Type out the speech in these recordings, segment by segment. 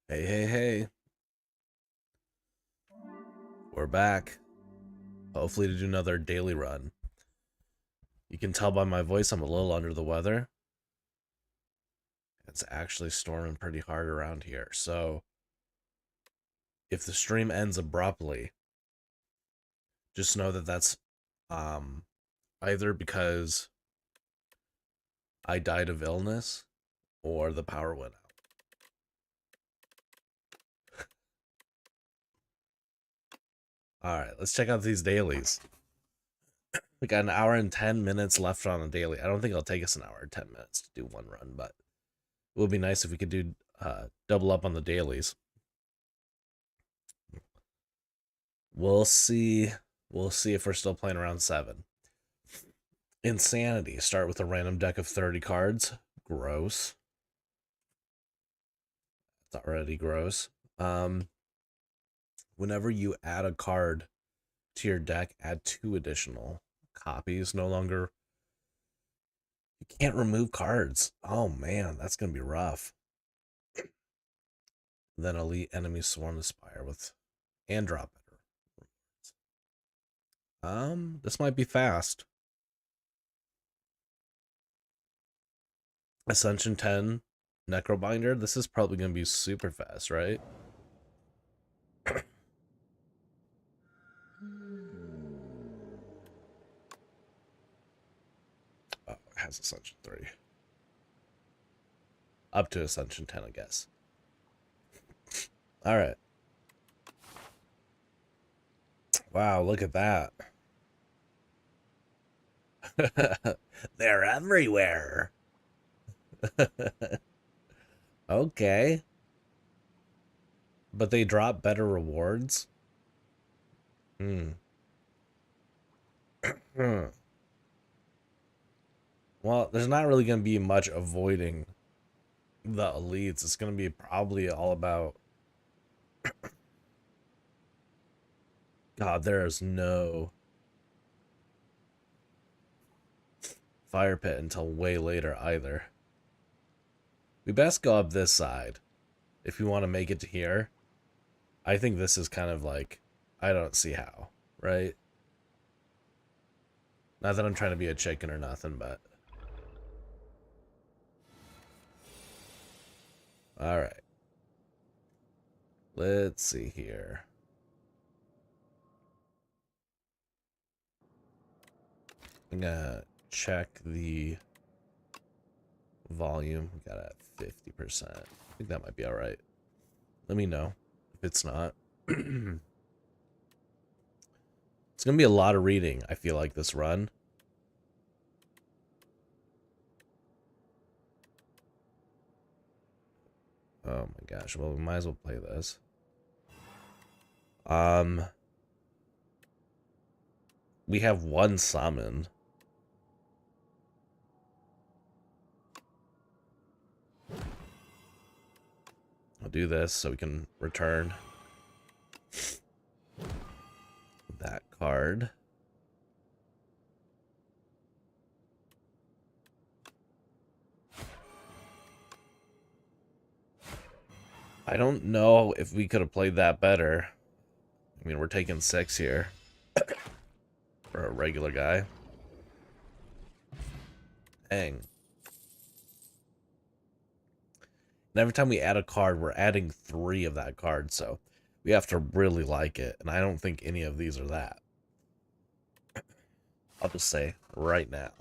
Hey, hey, hey. We're back. Hopefully to do another daily run. You can tell by my voice I'm a little under the weather. It's actually storming pretty hard around here. So if the stream ends abruptly, just know that that's um either because I died of illness or the power went out. Alright, let's check out these dailies. We got an hour and 10 minutes left on a daily. I don't think it'll take us an hour and 10 minutes to do one run, but it would be nice if we could do double up on the dailies. We'll see. We'll see if we're still playing around 7. Insanity. Start with a random deck of 30 cards. Gross. It's already gross. Whenever you add a card to your deck, add 2 additional copies. No longer. You can't remove cards. Oh man, that's gonna be rough. Then elite enemies swarm the Spire with and drop better rewards. This might be fast. Ascension 10 Necrobinder. This is probably gonna be super fast, right? Oh, it has Ascension 3. Up to Ascension 10, I guess. All right. Wow, look at that. They're everywhere. Okay. But they drop better rewards? Hmm. Hmm. Well, there's not really going to be much avoiding the elites. It's going to be probably all about... God, there is no fire pit until way later either. We best go up this side if we want to make it to here. I think this is kind of like... I don't see how, right? Not that I'm trying to be a chicken or nothing, but... Alright. Let's see here. I'm gonna check the volume. We got it at 50%. I think that might be alright. Let me know if it's not. It's gonna be a lot of reading, I feel like, this run. Oh my gosh. Well, we might as well play this. We have 1 summon. I'll do this so we can return that card. I don't know if we could have played that better. I mean, we're taking 6 here for a regular guy. Dang. And every time we add a card, we're adding 3 of that card, so we have to really like it. And I don't think any of these are that. I'll just say right now.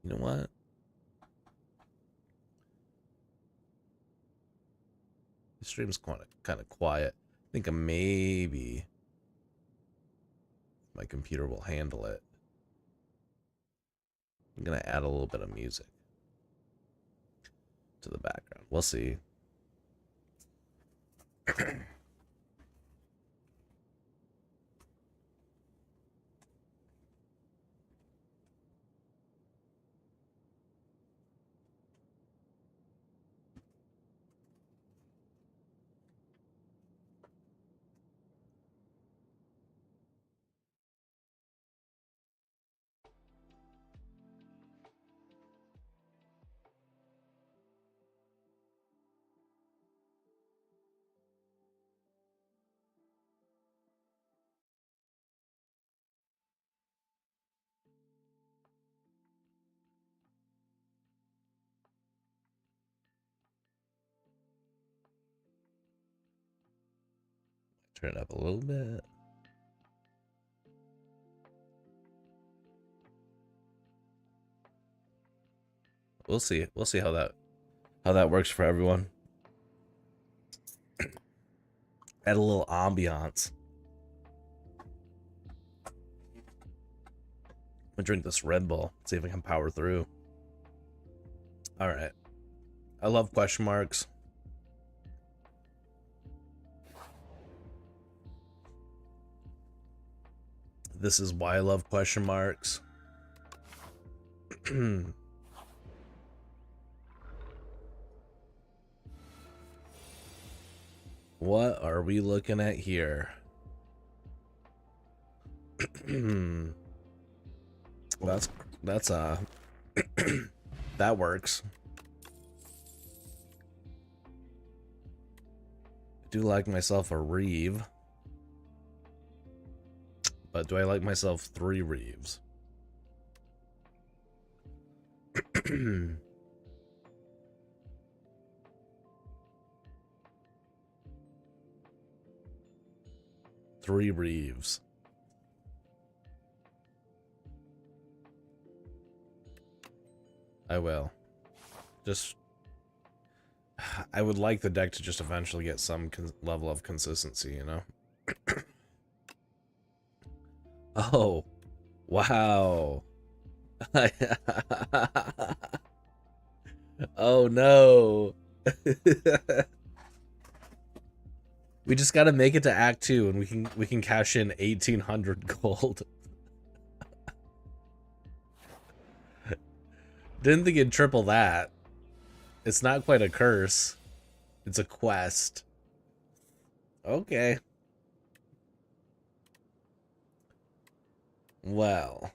You know what? The stream's kind of quiet. I think maybe my computer will handle it. I'm gonna add a little bit of music to the background. We'll see. Turn it up a little bit. We'll see. We'll see how that works for everyone. Add a little ambiance. I'm gonna drink this Red Bull. See if I can power through. All right. I love question marks. This is why I love question marks. What are we looking at here? that's that works. I do like myself a Reeve. But do I like myself 3 Reeves? Three Reeves. I will. Just... I would like the deck to just eventually get some level of consistency, you know? Oh. Wow. Oh no. We just gotta make it to Act 2 and we can cash in 1,800 gold. Didn't think it'd triple that. It's not quite a curse. It's a quest. Okay. Well.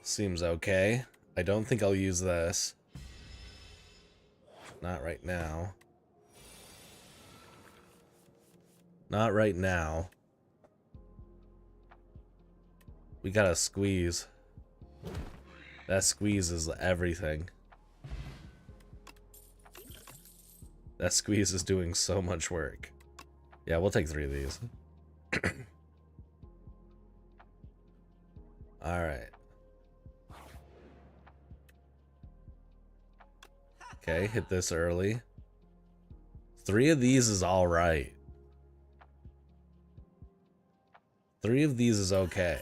Seems okay. I don't think I'll use this. Not right now. Not right now. We gotta squeeze. That squeeze is everything. That squeeze is doing so much work. Yeah, we'll take 3 of these. Alright. Okay, hit this early. 3 of these is alright. 3 of these is okay.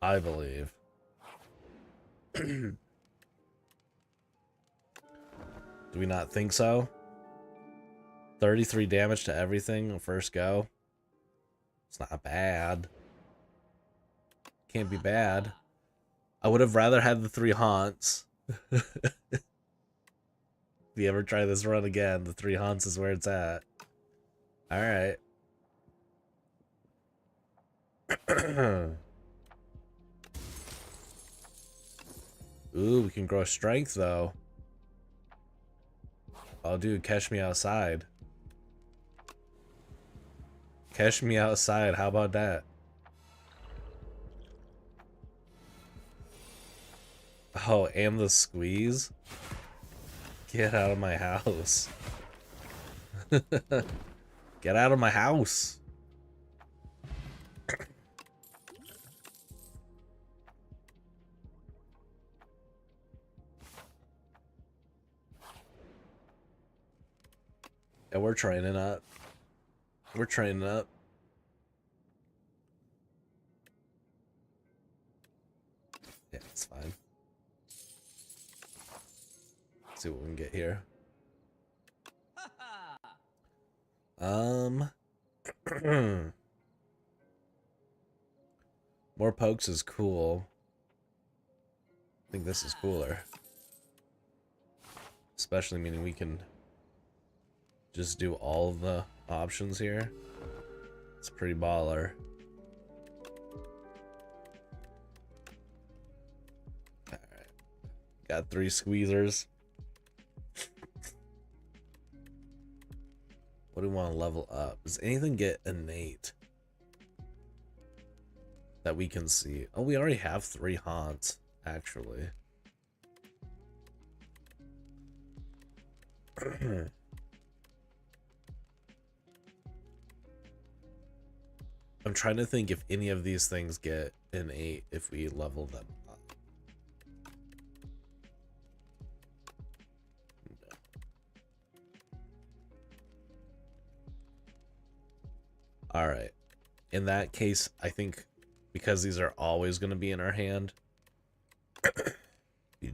I believe. Do we not think so? 33 damage to everything first go. It's not bad. Can't be bad. I would have rather had the 3 haunts. If you ever try this run again, the 3 haunts is where it's at. Alright. Ooh, we can grow strength though. Oh dude, catch me outside. Catch me outside, how about that? Oh, and the squeeze? Get out of my house. Get out of my house. Yeah, we're training up. We're training up. Yeah, it's fine. Let's see what we can get here. More pokes is cool. I think this is cooler. Especially meaning we can just do all of the options here. It's pretty baller. Alright. Got 3 squeezers. What do we want to level up? Does anything get innate that we can see? Oh, we already have 3 haunts, actually. I'm trying to think if any of these things get an 8 if we level them up. No. All right. In that case, I think because these are always going to be in our hand, we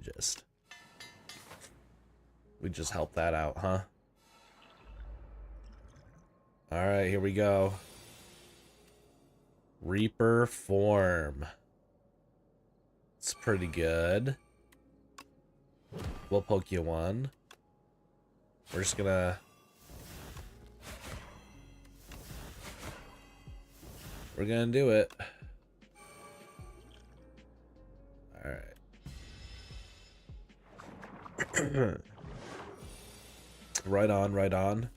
just help that out, huh? All right, here we go. Reaper form. It's pretty good. We'll poke you one. We're just gonna... We're gonna do it. Alright. Right on, right on.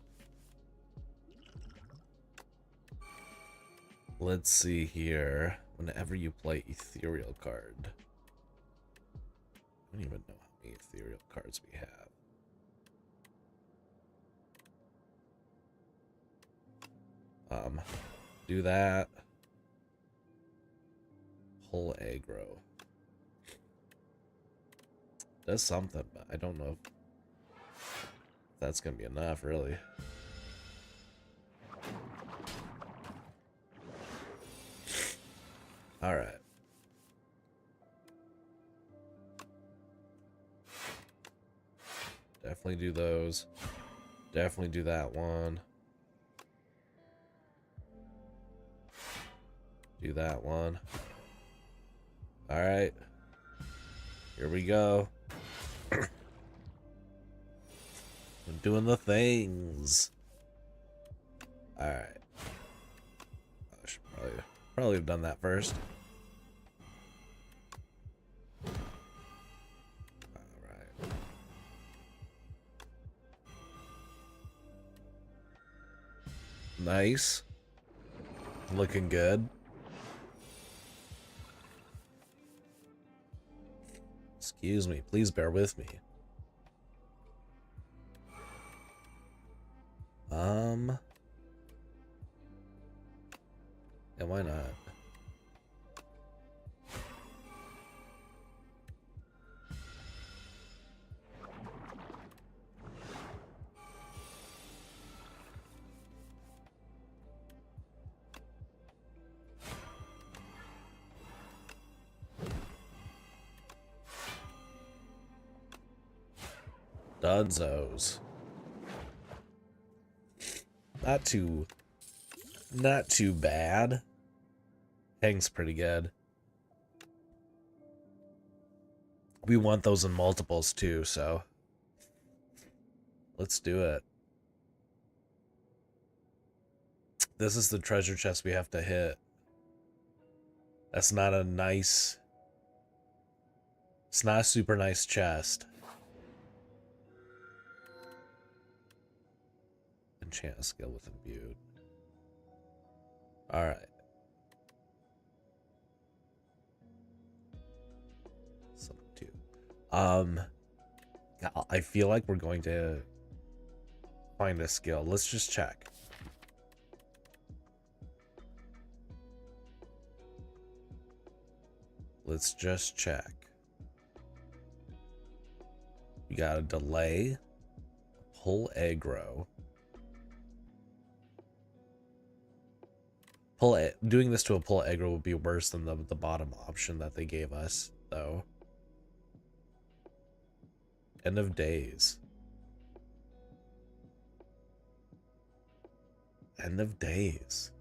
Let's see here. Whenever you play ethereal card. I don't even know how many ethereal cards we have. Do that. Pull aggro. Does something, but I don't know if that's gonna be enough, really. Alright. Definitely do those. Definitely do that one. Do that one. Alright. Here we go. I'm doing the things. Alright. I should probably have done that first. Alright. Nice. Looking good. Excuse me, please bear with me. Yeah, why not? Dunzos. Not too bad. Hang's pretty good. We want those in multiples too, so let's do it. This is the treasure chest we have to hit. That's not a nice... It's not a super nice chest. Enchant a skill with imbued. Alright. Some two. I feel like we're going to find a skill. Let's just check. Let's just check. We got a delay. Pull aggro. Doing this to a pull aggro would be worse than the bottom option that they gave us, though. End of days. End of days.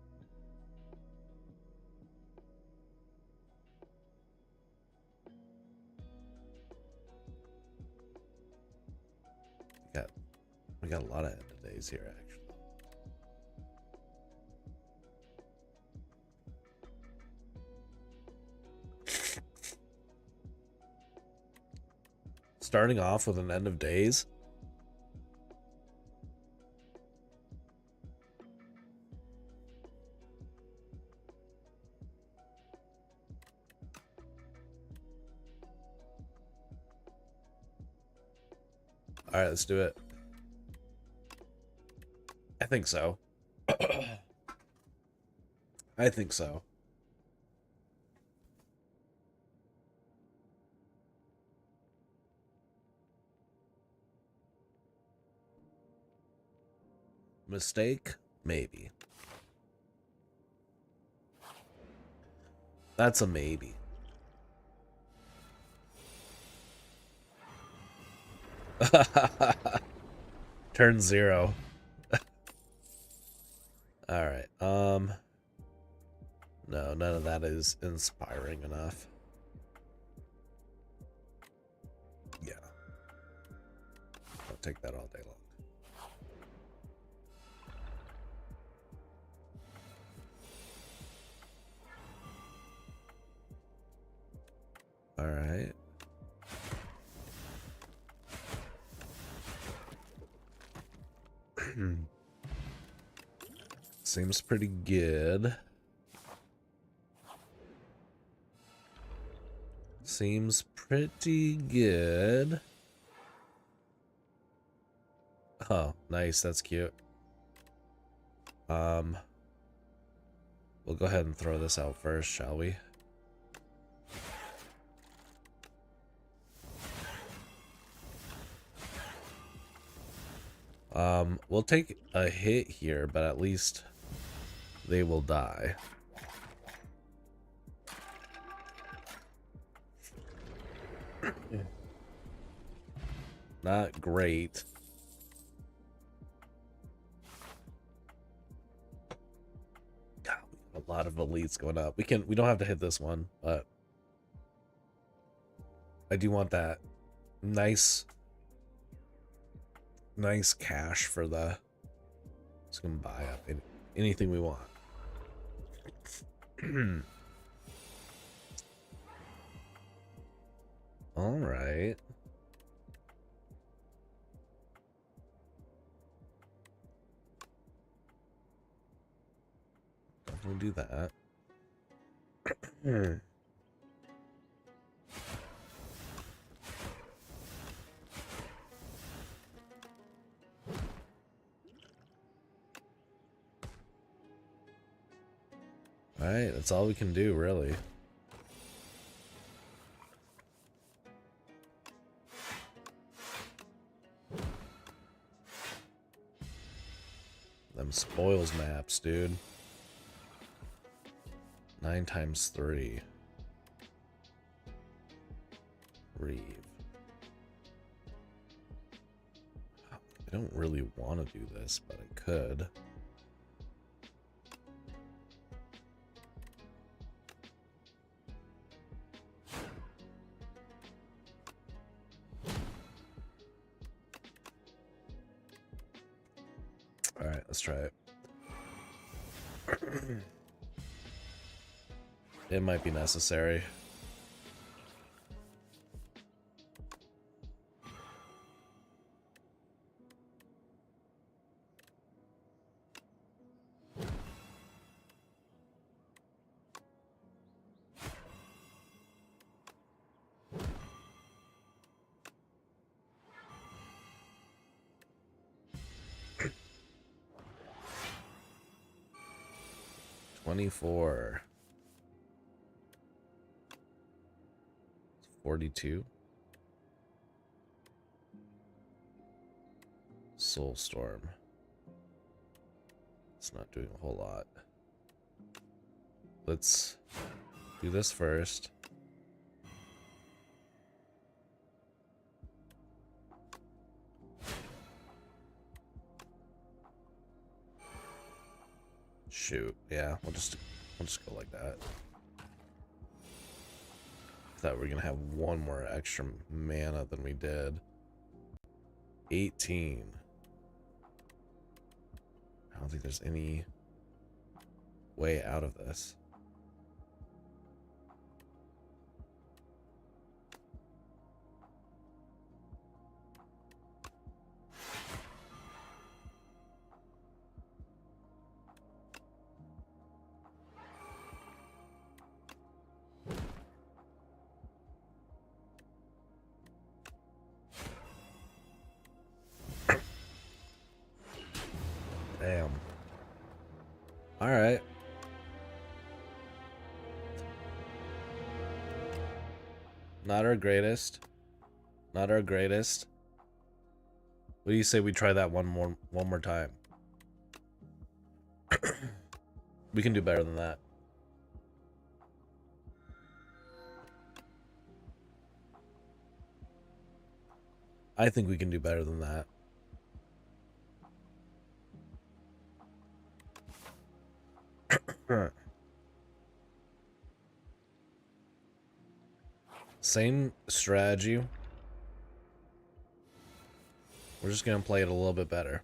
We got a lot of end of days here, actually. Starting off with an end of days. All right, let's do it. I think so. I think so. Mistake? Maybe. That's a maybe. Turn 0. Alright, no, none of that is inspiring enough. Yeah. I'll take that all day long. Alright. Seems pretty good. Seems pretty good. Oh, nice. That's cute. We'll go ahead and throw this out first, shall we? We'll take a hit here, but at least they will die. Not great. God, we have a lot of elites going up. We don't have to hit this one, but I do want that nice cash for the. Just gonna buy up anything we want. All right. Definitely do that. Alright, that's all we can do, really. Them spoils maps, dude. 9 times 3. Reeve. I don't really want to do this, but I could. Alright, let's try it. It might be necessary. $24. 42. Soulstorm. It's not doing a whole lot. Let's do this first. Shoot, yeah, we'll just go like that. Thought we were gonna have one more extra mana than we did. 18. I don't think there's any way out of this. Damn. All right. Not our greatest. Not our greatest. What do you say we try that one more time? We can do better than that. I think we can do better than that. Same strategy. We're just gonna play it a little bit better.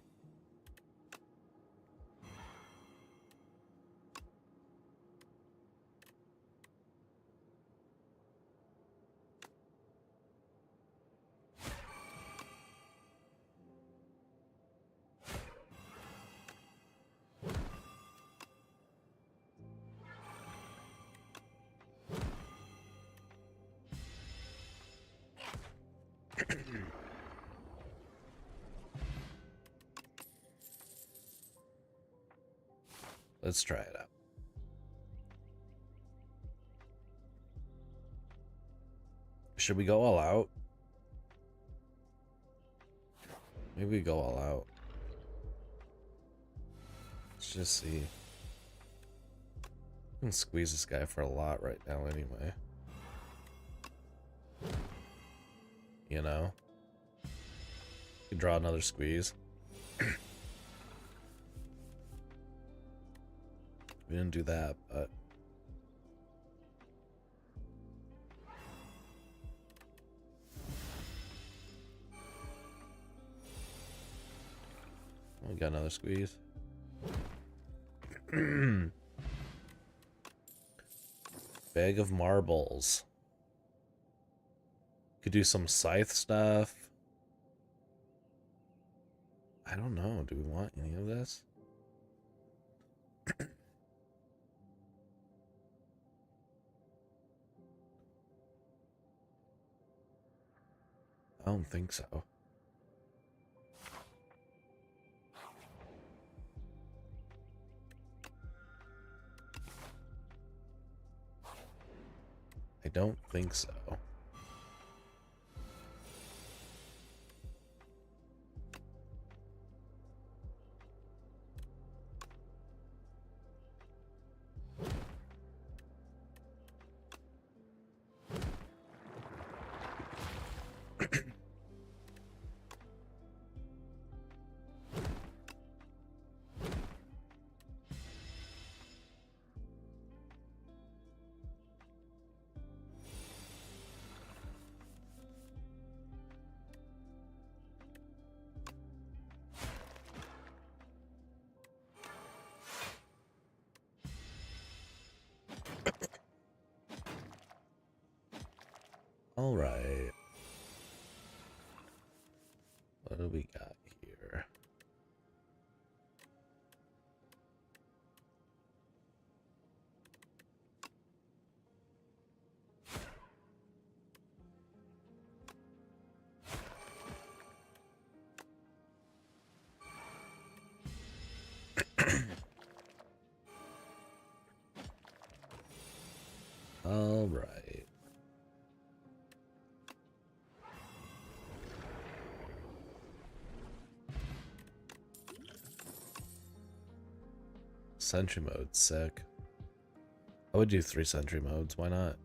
Let's try it out. Should we go all out? Maybe we go all out. Let's just see. I can squeeze this guy for a lot right now anyway. You know? You draw another squeeze. We didn't do that, but... We got another squeeze. Bag of marbles. Could do some scythe stuff. I don't know. Do we want any of this? I don't think so. I don't think so. All right. What do we got here? All right. Sentry mode, sick. I would do 3 sentry modes, why not?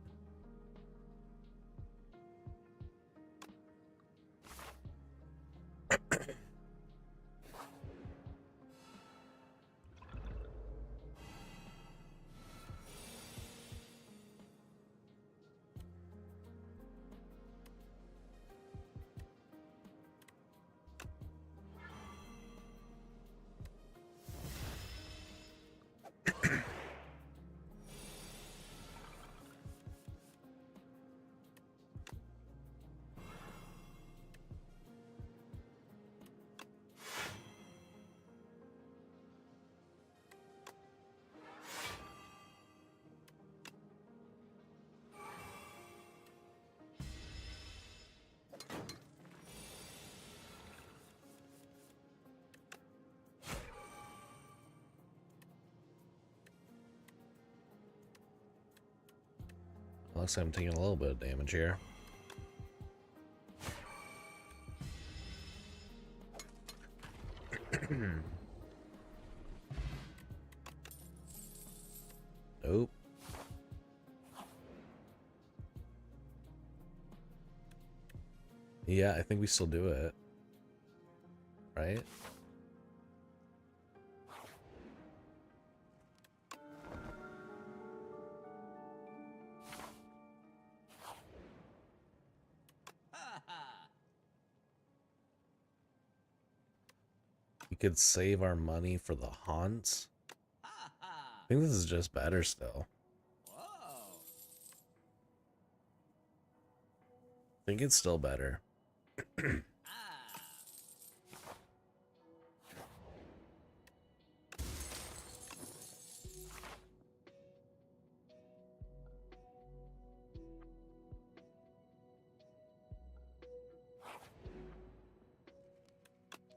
Looks like I'm taking a little bit of damage here. Nope. Yeah, I think we still do it. Right? We could save our money for the haunts. I think this is just better still. I think it's still better.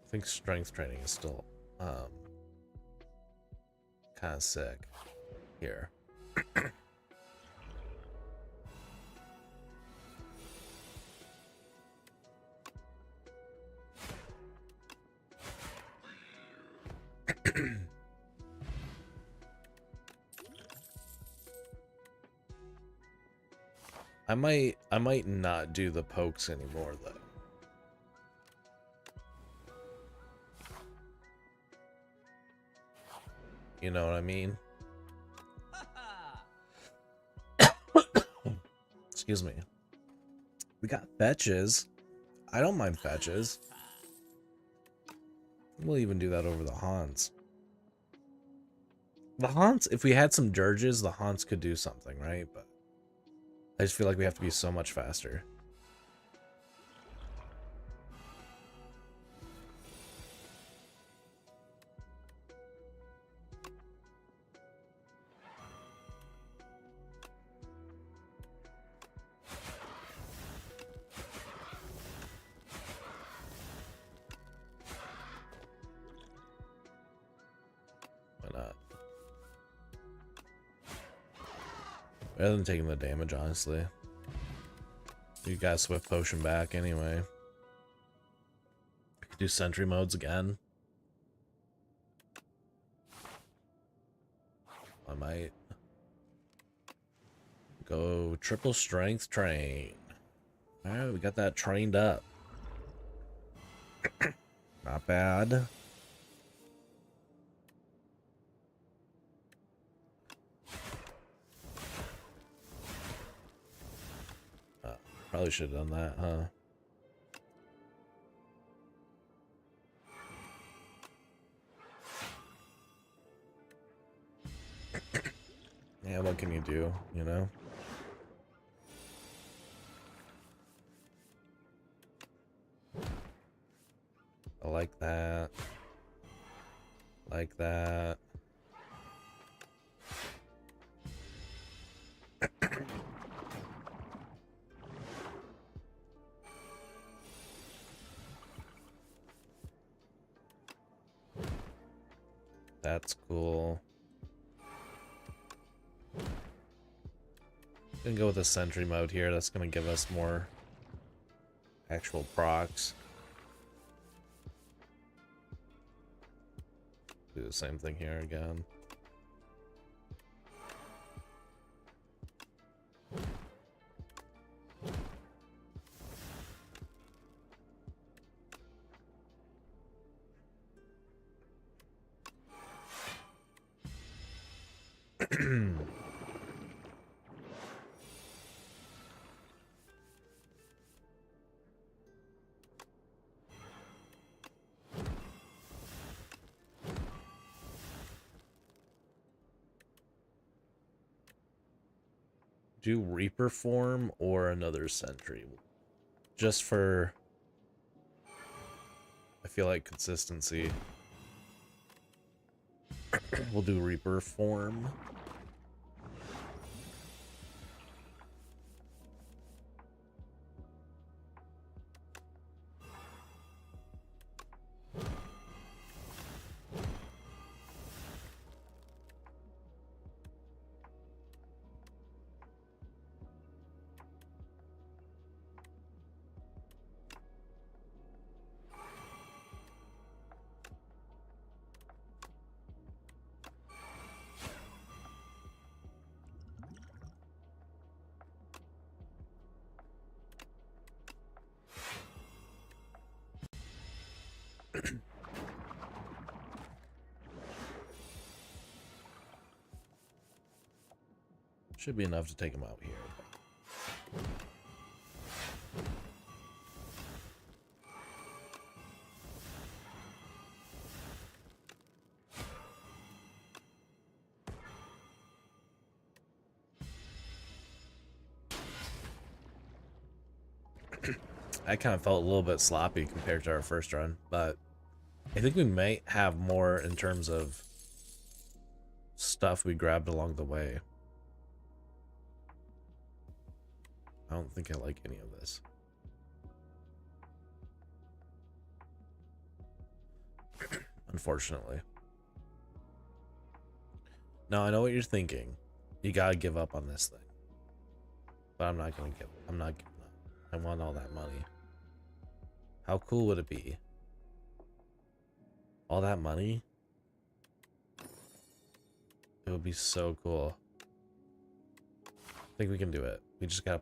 I think strength training is still kind of sick here. I might not do the pokes anymore though. You know what I mean? Excuse me. We got fetches. I don't mind fetches. We'll even do that over the haunts. The haunts, if we had some dirges, the haunts could do something, right? But I just feel like we have to be so much faster. Rather than taking the damage, honestly. You got Swift Potion back anyway. Do sentry modes again. I might go triple strength train. Alright, we got that trained up. Not bad. Probably should have done that, huh? Yeah, what can you do, you know? I like that. Like that. That's cool. Gonna go with a sentry mode here. That's gonna give us more actual procs. Do the same thing here again. Do Reaper form or another sentry. Just for, I feel like, consistency. We'll do Reaper form. Should be enough to take him out here. I kind of felt a little bit sloppy compared to our first run, but I think we might have more in terms of stuff we grabbed along the way. I don't think I like any of this. Unfortunately. Now, I know what you're thinking. You gotta give up on this thing. But I'm not gonna I'm not giving up. I want all that money. How cool would it be? All that money? It would be so cool. I think we can do it. I just gotta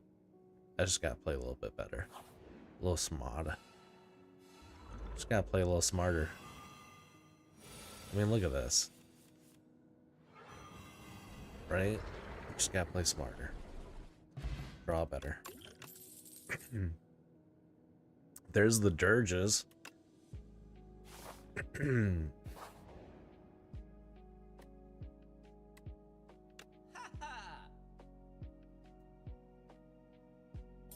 play a little bit better. A little smart. Just gotta play a little smarter. I mean, look at this. Right? Just gotta play smarter. Draw better. There's the dirges.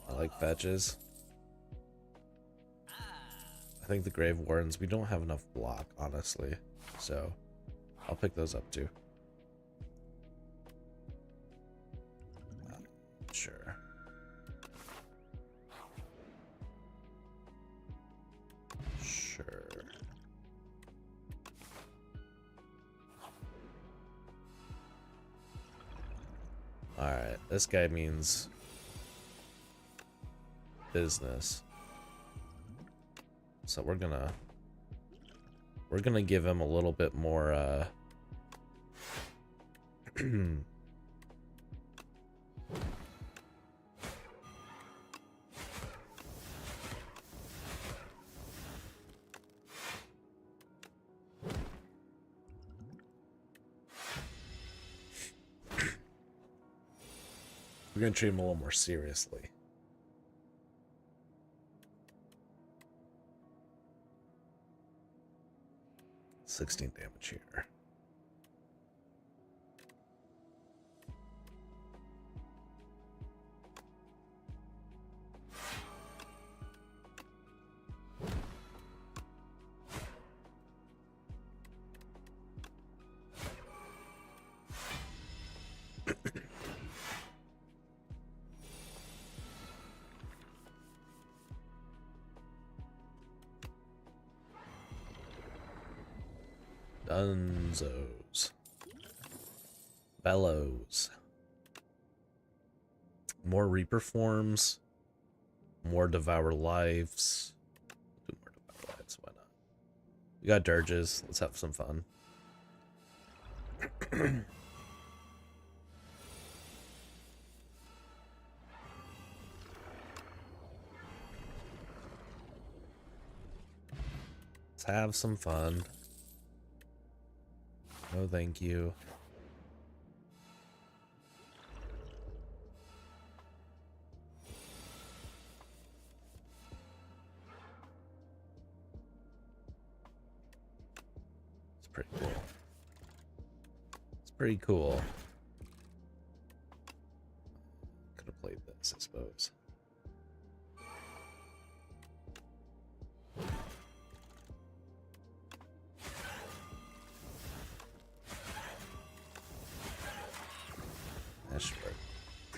I like fetches. I think the Grave Wardens, we don't have enough block, honestly. So, I'll pick those up too. Sure. Sure. Alright, this guy means business. So we're gonna give him a little bit more we're gonna treat him a little more seriously. $16 damage here. Dunzos. Bellows. More Reaper forms. More Devour Lives. Do more Devour Lives, why not? We got dirges. Let's have some fun. Let's have some fun. No, thank you. It's pretty cool. It's pretty cool. Could have played this, I suppose. That should work.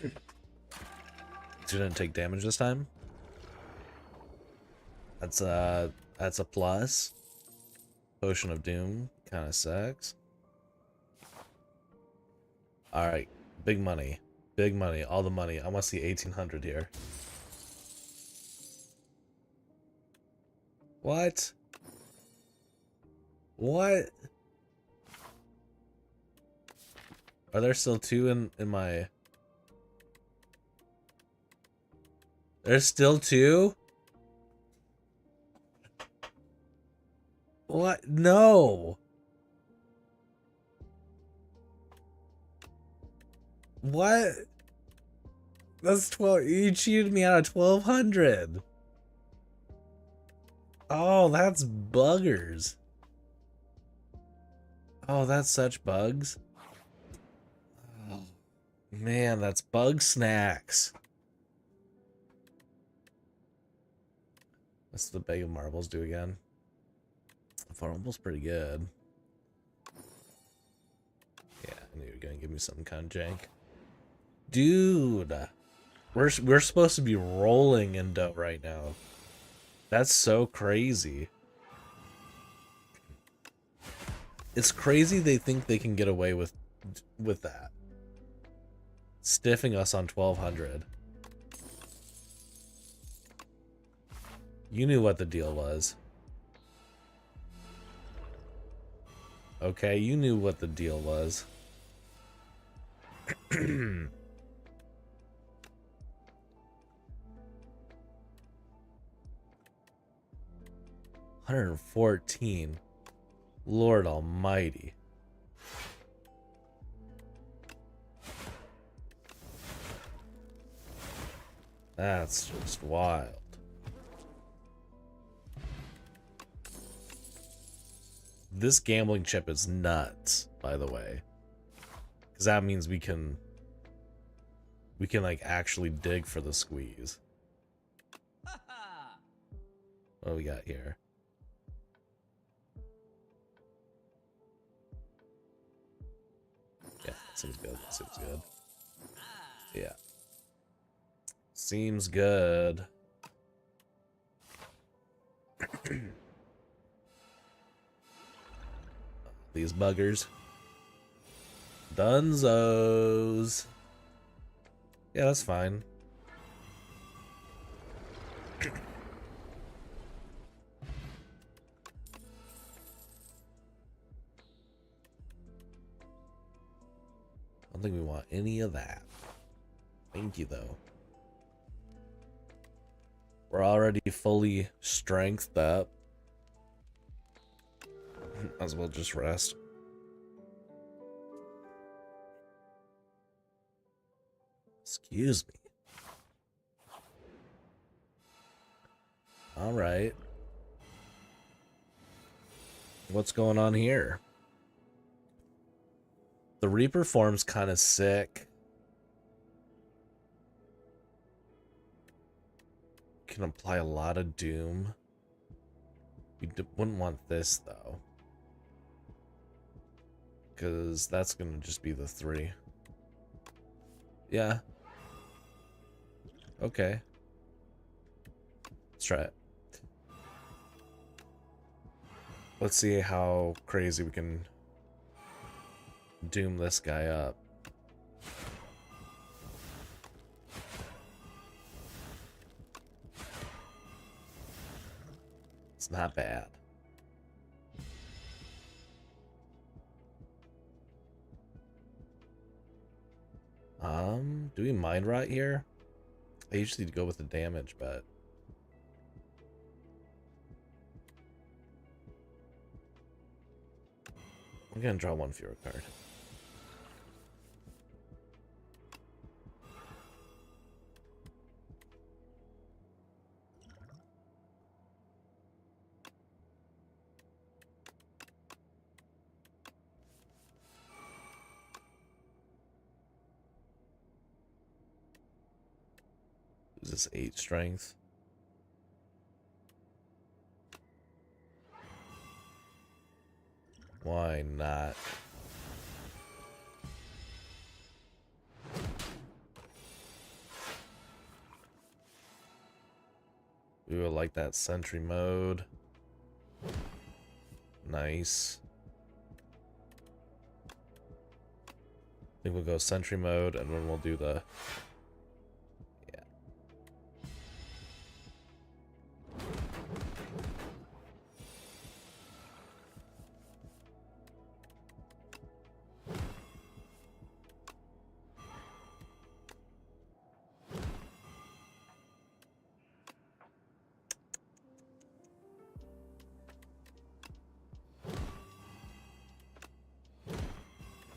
You didn't take damage this time. That's a plus. Potion of Doom kind of sucks. All right, big money, all the money. I want to see 1800 here. What? What? Are there still two in my... There's still two? What? No. What? That's 12. You cheated me out of 1200. Oh, that's buggers. Oh, that's such bugs. Oh, man, that's bug snacks. What's the bag of marbles do again? Marbles pretty good. Yeah, I knew you were gonna give me some kind of jank. Dude, we're supposed to be rolling in dough right now. That's so crazy. It's crazy they think they can get away with that. Stiffing us on 1200. You knew what the deal was. Okay, you knew what the deal was. 114. Lord almighty. That's just wild. This gambling chip is nuts, by the way. Because that means we can like actually dig for the squeeze. What do we got here? Yeah, seems good. Seems good. Yeah. Seems good. These buggers. Dunzos. Yeah, that's fine. I don't think we want any of that. Thank you, though. We're already fully strengthed up. Might as well just rest. Excuse me. All right. What's going on here? The Reaper form's kind of sick. Can apply a lot of doom. We wouldn't want this, though. Because that's going to just be the 3. Yeah. Okay. Let's try it. Let's see how crazy we can doom this guy up. It's not bad. Do we mind rot here? I usually go with the damage, but I'm gonna draw one fewer card. Is this 8 strength? Why not? We would like that sentry mode. Nice. I think we'll go sentry mode and then we'll do the... Yeah.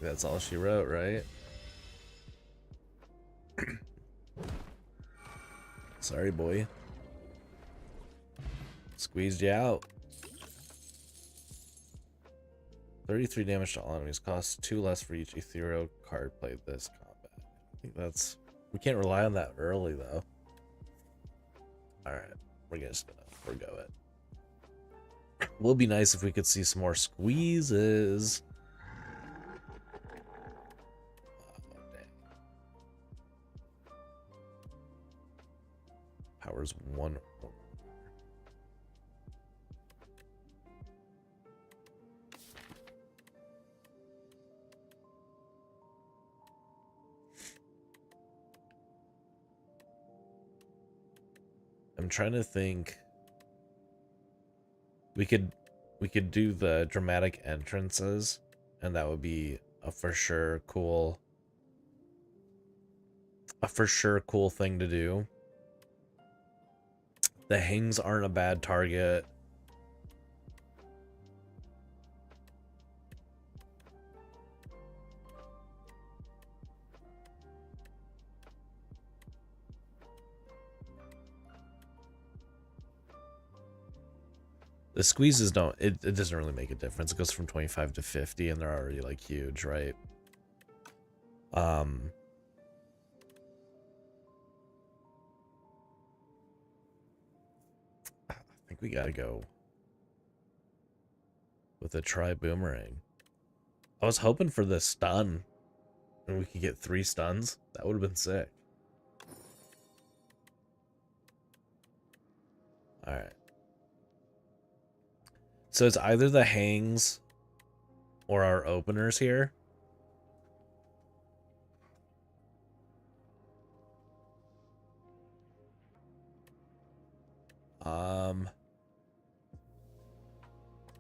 That's all she wrote, right? Sorry, boy. Squeezed you out. 33 damage to all enemies. Costs 2 less for each ethereal card played this combat. I think that's... We can't rely on that early, though. Alright. We're just gonna forgo it. Will be nice if we could see some more squeezes. Oh, dang. Powers 1. I'm trying to think. We could do the dramatic entrances, and that would be a for sure cool thing to do. The hangs aren't a bad target. The squeezes don't, it doesn't really make a difference. It goes from 25 to 50 and they're already like huge, right? I think we gotta go with a tri-boomerang. I was hoping for the stun and we could get 3 stuns. That would have been sick. Alright. So it's either the hangs or our openers here.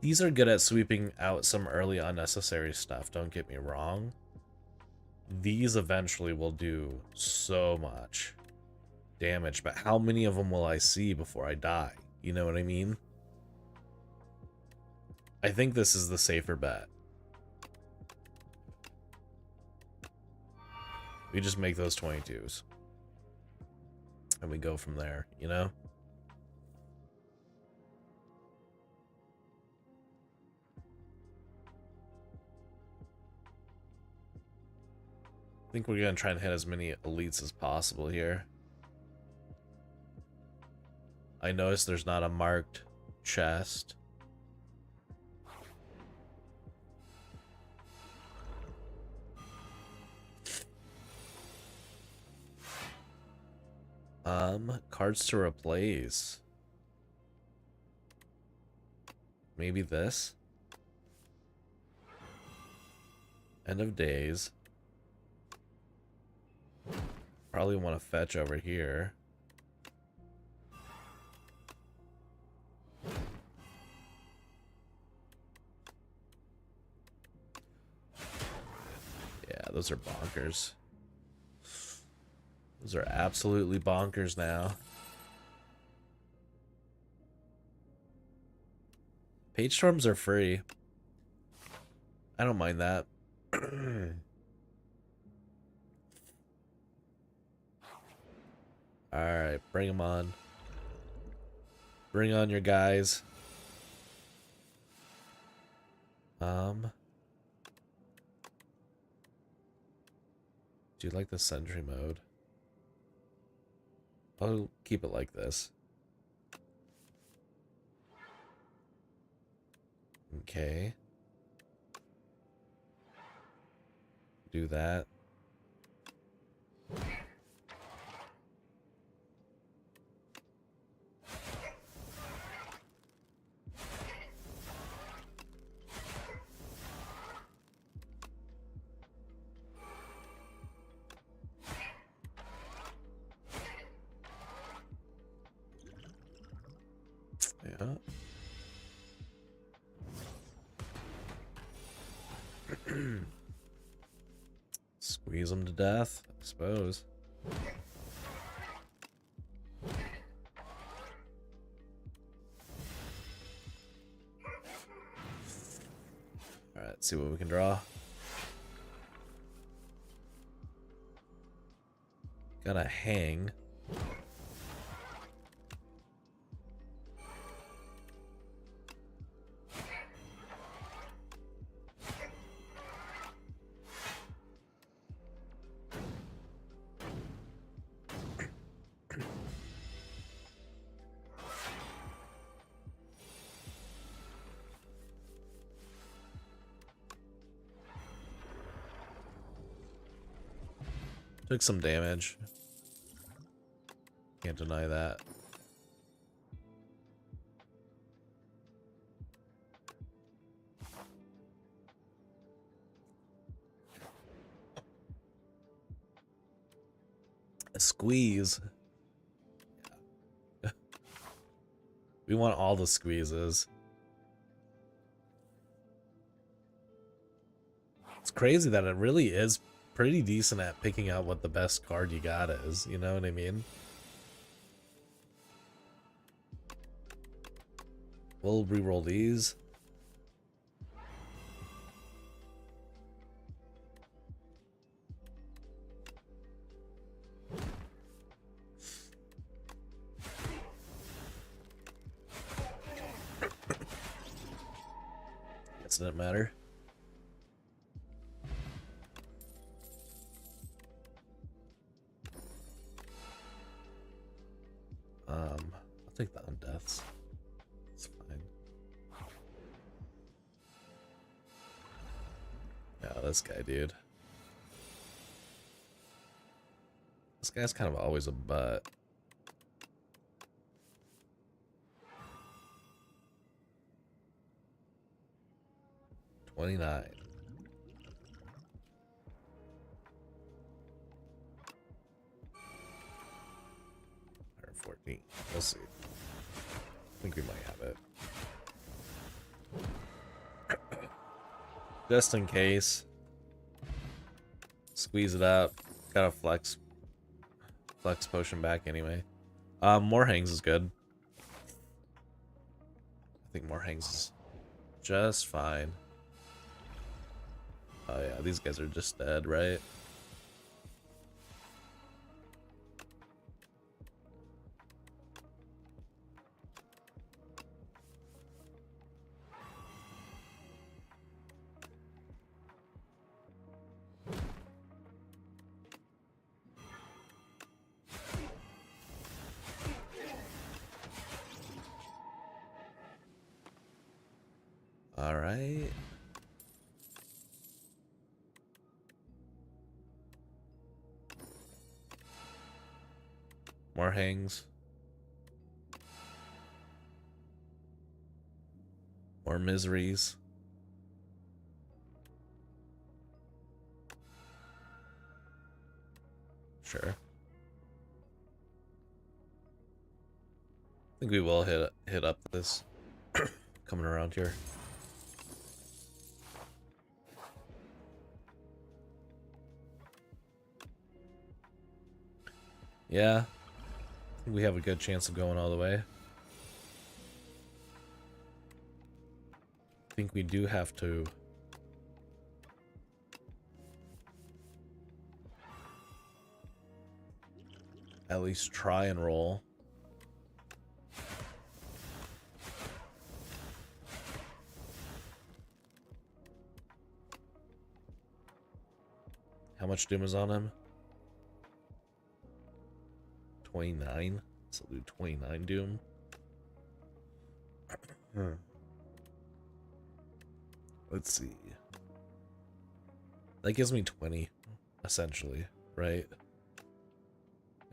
These are good at sweeping out some early unnecessary stuff, don't get me wrong. These eventually will do so much damage, but how many of them will I see before I die? You know what I mean? I think this is the safer bet. We just make those 22s. And we go from there, you know? I think we're gonna try and hit as many elites as possible here. I noticed there's not a marked chest. Cards to replace. Maybe this? End of days. Probably want to fetch over here. Yeah, those are bonkers. Those are absolutely bonkers now. Page storms are free. I don't mind that. Alright, bring them on. Bring on your guys. Do you like the sentry mode? I'll keep it like this. Okay. Do that. Yeah. Squeeze them to death, I suppose. Alright, see what we can draw. Gonna hang. Took some damage. Can't deny that. A squeeze. We want all the squeezes. It's crazy that it really is pretty decent at picking out what the best card you got is, you know what I mean? We'll reroll these. Guess it didn't matter. I'll take the undeaths. It's fine. Yeah, this guy, dude. This guy's kind of always a butt. $29. 14. We'll see. I think we might have it. Just in case. Squeeze it up. Got a flex potion back anyway. More hangs is good. I think more hangs is just fine. Oh yeah, these guys are just dead, right? All right. More hangs. More miseries. Sure. I think we will hit up this coming around here. Yeah. I think we have a good chance of going all the way. I think we do have to at least try and roll. How much doom is on him? 29. So do 29 doom. Let's see. That gives me 20, essentially, right?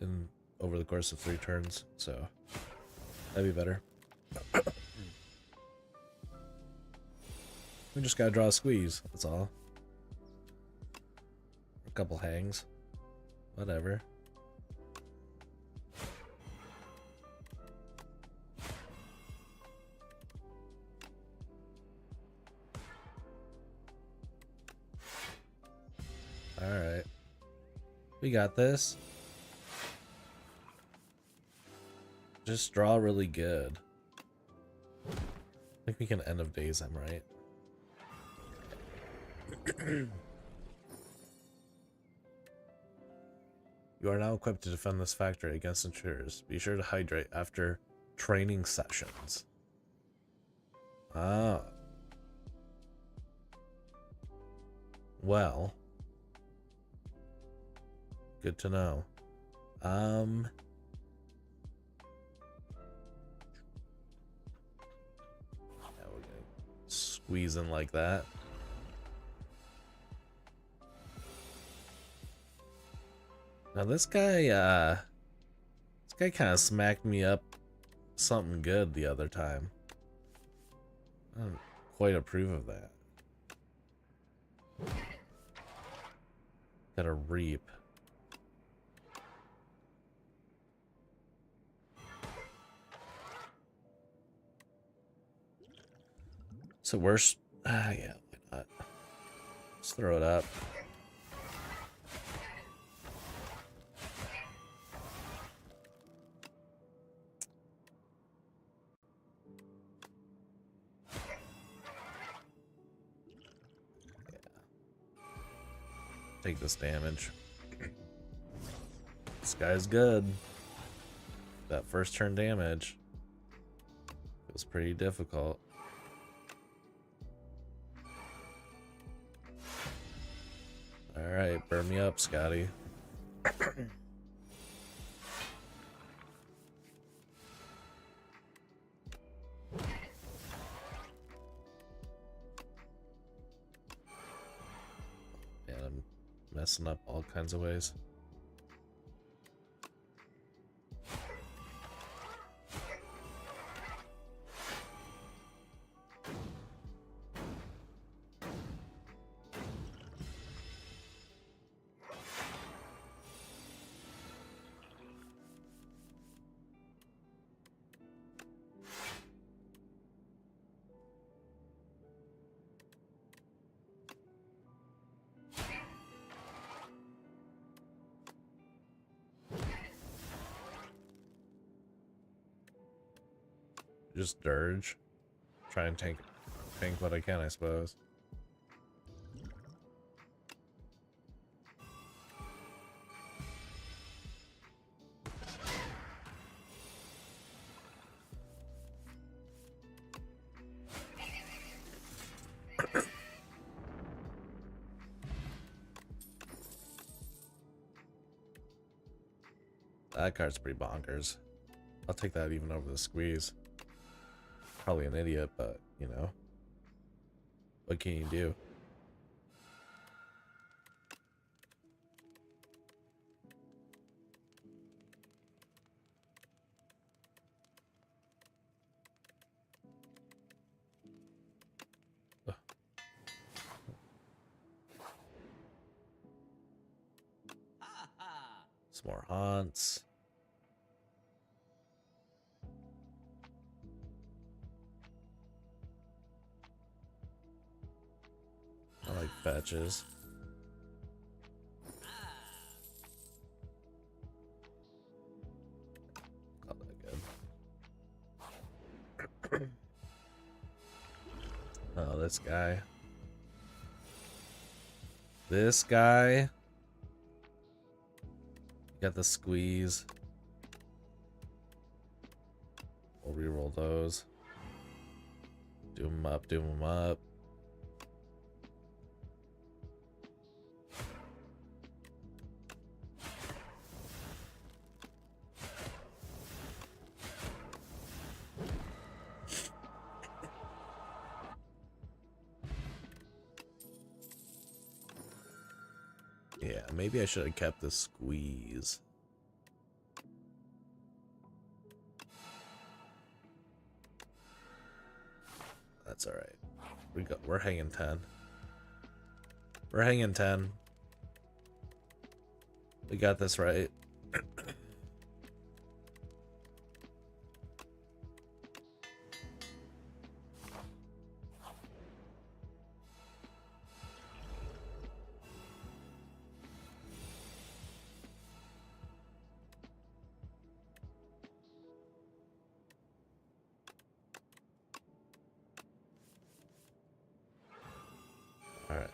In over the course of 3 turns, so that'd be better. We just gotta draw a squeeze, that's all. A couple hangs. Whatever. Alright. We got this. Just draw really good. I think we can end of days him, right? You are now equipped to defend this factory against intruders. Be sure to hydrate after training sessions. Ah. Well. Good to know. Yeah, we're gonna squeeze in like that. Now this guy kind of smacked me up something good the other time. I don't quite approve of that. Gotta reap. So worse. Yeah, why not? Let's throw it up. Take this damage. This guy's good. That first turn damage was pretty difficult. Alright, burn me up, Scotty. Man, I'm messing up all kinds of ways. Just dirge. Try and tank what I can, I suppose. That card's pretty bonkers. I'll take that even over the squeeze. Probably an idiot, but, you know. What can you do? Ugh. Some more haunts. I like fetches. Not that good. Oh, this guy. This guy. Got the squeeze. We'll reroll those. Do them up, do them up. Yeah, maybe I should have kept the squeeze. That's all right. We're hanging 10. We're hanging 10. We got this right. All right.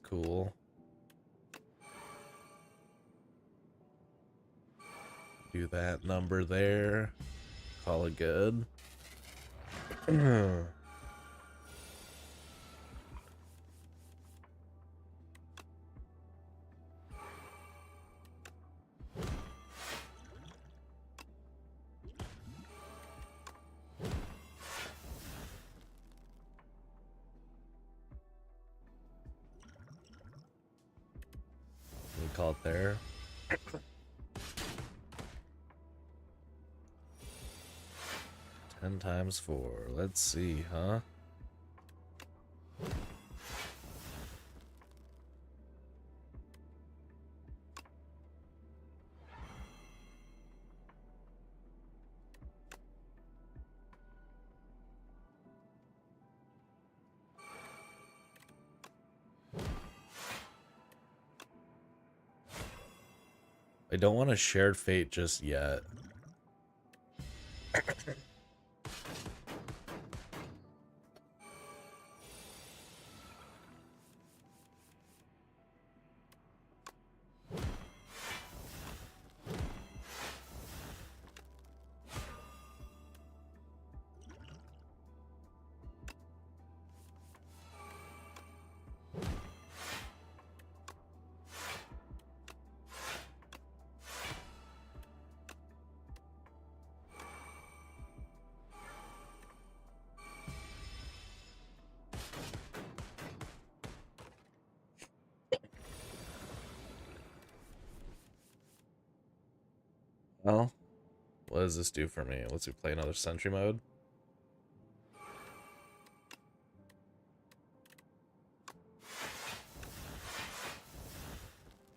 Cool. Do that number there. Call it good. We call it there. 10 times 4. Let's see, huh? I don't want a shared fate just yet. Well, what does this do for me? Let's play another sentry mode.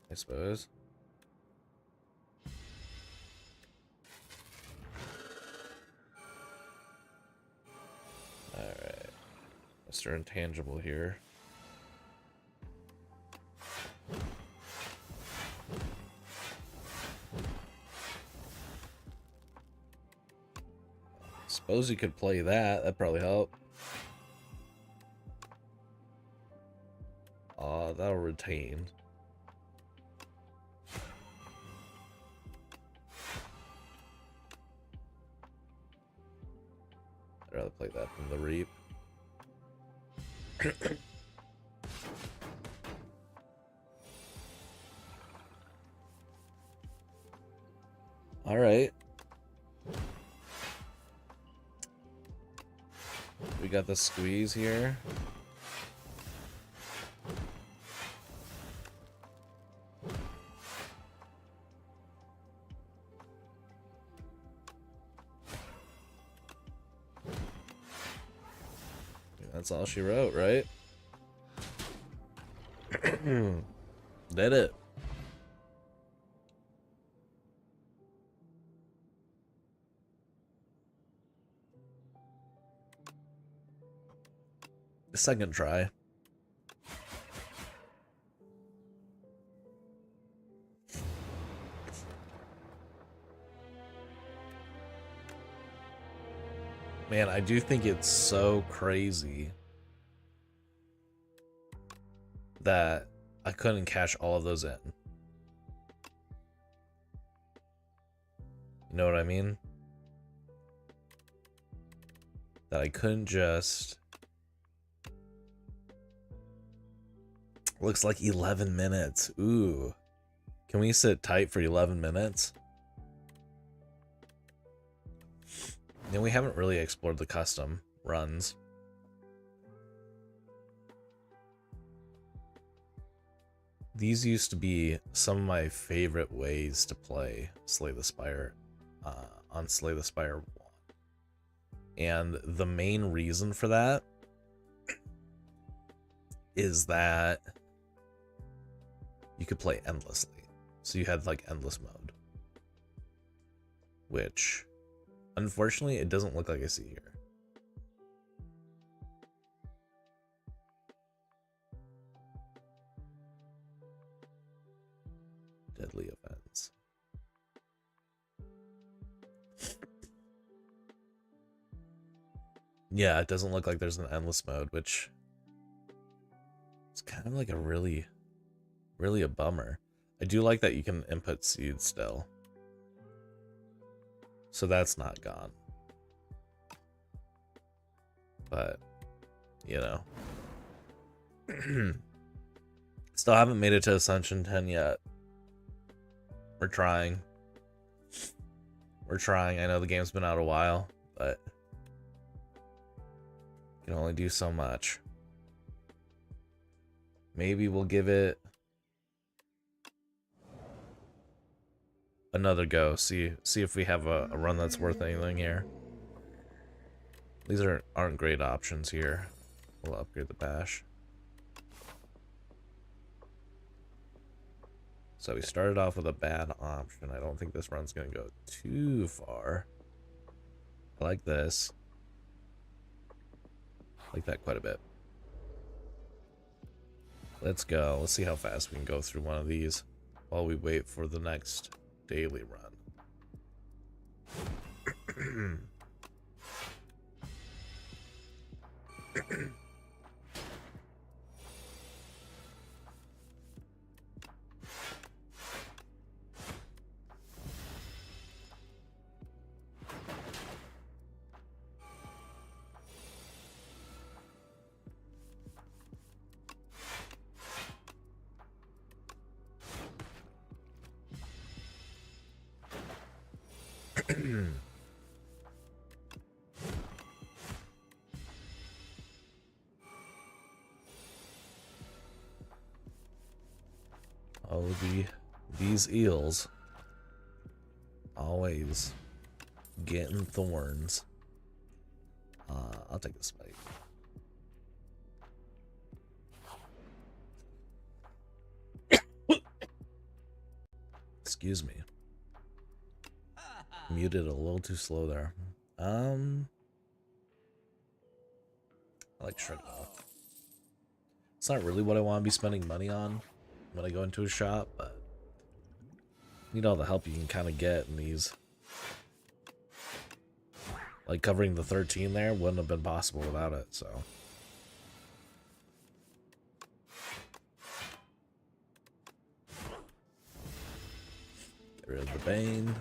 I suppose. Alright. Mr. Intangible here. Suppose you could play that. That'd probably help. That'll retain. I'd rather play that than the Reap. Alright. We got the squeeze here. That's all she wrote, right? Did it. Second try. Man, I do think it's so crazy that I couldn't cash all of those in. You know what I mean? That I couldn't just... Looks like 11 minutes. Ooh. Can we sit tight for 11 minutes? And we haven't really explored the custom runs. These used to be some of my favorite ways to play Slay the Spire on Slay the Spire 1. And the main reason for that is that you could play endlessly. So you had like endless mode. Which, unfortunately, it doesn't look like I see here. Deadly events. Yeah, it doesn't look like there's an endless mode, which It's kind of like a really a bummer. I do like that you can input seeds still. So that's not gone. But, you know. Still haven't made it to Ascension 10 yet. We're trying. We're trying. I know the game's been out a while, but can only do so much. Maybe we'll give it another go. See if we have a run that's worth anything here. These aren't great options here. We'll upgrade the bash. So we started off with a bad option. I don't think this run's gonna go too far. I like this. I like that quite a bit. Let's go. Let's see how fast we can go through one of these while we wait for the next daily run. Oh, these eels always getting thorns. I'll take this bite. Excuse me. Muted a little too slow there. I like shredding off. It's not really what I want to be spending money on when I go into a shop, but need all the help you can kind of get in these. Like covering the 13 there wouldn't have been possible without it, so. Get rid of the Bane.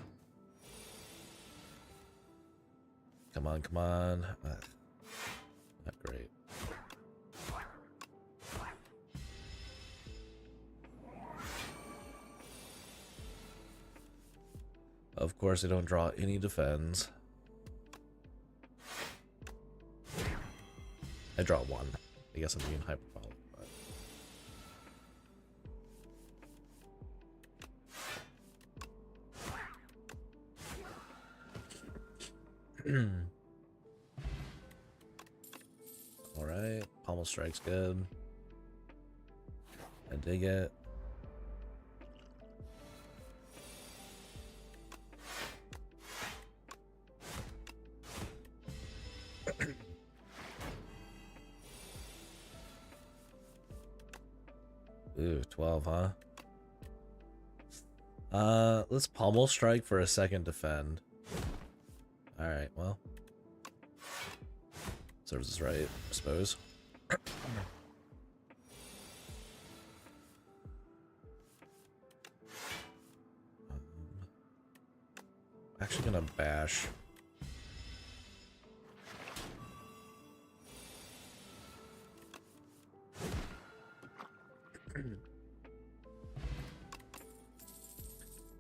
Come on, come on. Not great. Of course, I don't draw any defense. I draw one. I guess I'm being hyperbolic, but. Alright, Pommel Strike's good. I dig it. Ooh, 12, huh? Let's Pommel Strike for a second defend. Alright, well. Serves us right, I suppose. Actually gonna bash.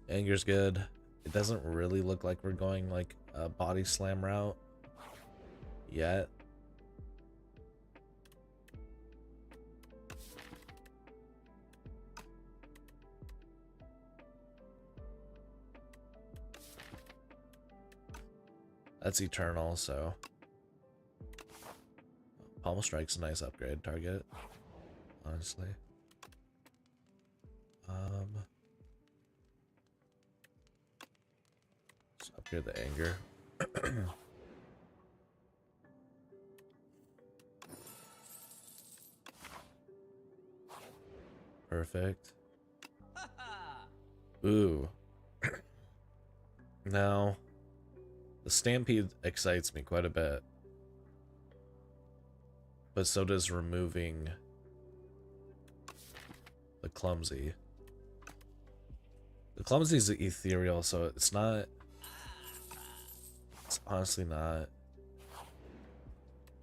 Anger's good. It doesn't really look like we're going like a body slam route yet. That's eternal, so Pommel Strike's a nice upgrade target, honestly. Let's upgrade the anger. Perfect. Ooh. Now, the Stampede excites me quite a bit. But so does removing clumsy. The clumsy is ethereal, so it's not... It's honestly not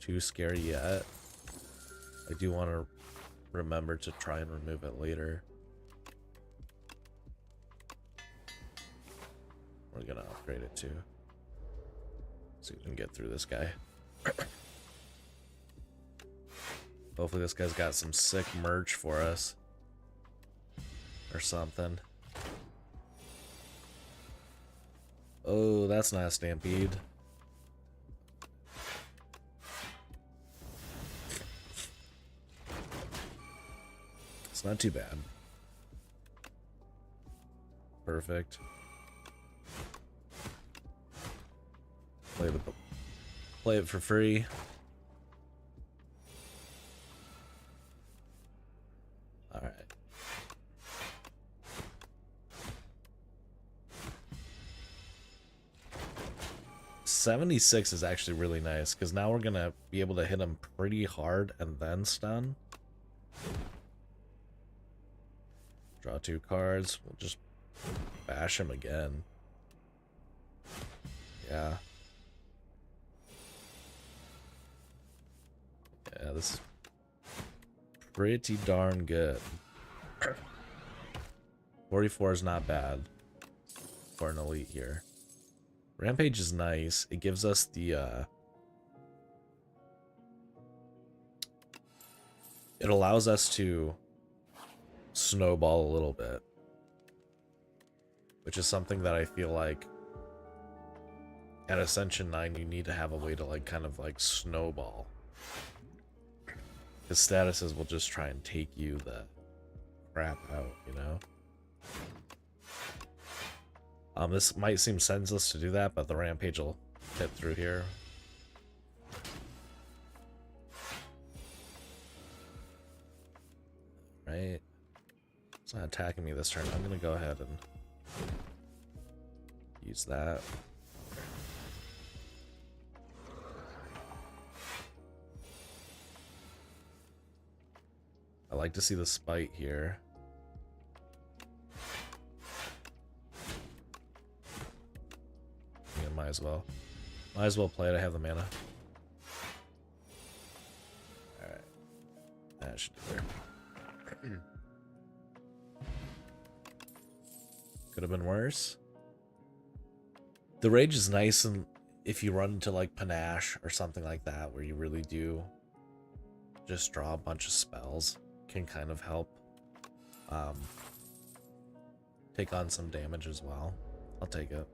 too scary yet. I do want to remember to try and remove it later. We're gonna upgrade it too. So we can get through this guy. Hopefully this guy's got some sick merch for us. Or something. Oh, that's not a stampede. It's not too bad. Perfect. Play it for free. All right. $76 is actually really nice because now we're gonna be able to hit him pretty hard and then stun. Draw 2 cards. We'll just bash him again. Yeah. Yeah, this is pretty darn good. 44 is not bad for an elite here. Rampage is nice. It gives us the it allows us to snowball a little bit, which is something that I feel like at Ascension 9 you need to have a way to like kind of like snowball. Because statuses will just try and take you the crap out, you know? This might seem senseless to do that, but the Rampage will hit through here. Right? It's not attacking me this turn. I'm gonna go ahead and use that. I like to see the spite here. Yeah, might as well. Might as well play it. I have the mana. Alright. That should do there. Could have been worse. The rage is nice and if you run into like panache or something like that where you really do just draw a bunch of spells, can kind of help take on some damage as well. I'll take it.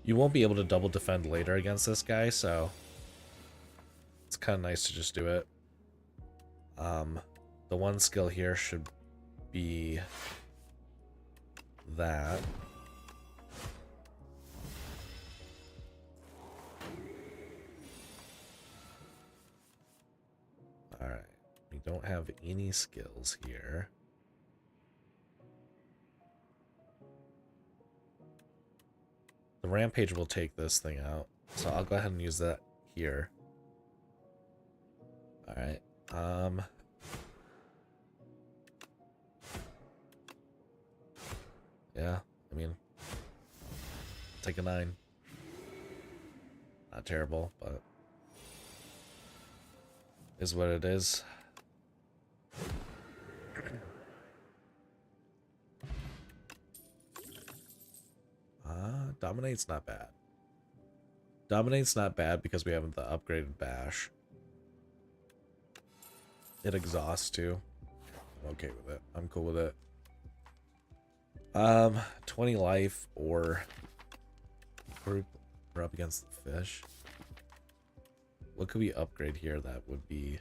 You won't be able to double defend later against this guy, so it's kind of nice to just do it. The one skill here should be that. Alright, we don't have any skills here. The Rampage will take this thing out, so I'll go ahead and use that here. Alright, yeah, I mean, take a 9. Not terrible, but is what it is. Dominate's not bad. Dominate's not bad because we have the upgraded bash. It exhausts too. I'm okay with it. I'm cool with it. 20 life or we're up against the fish. What could we upgrade here that would be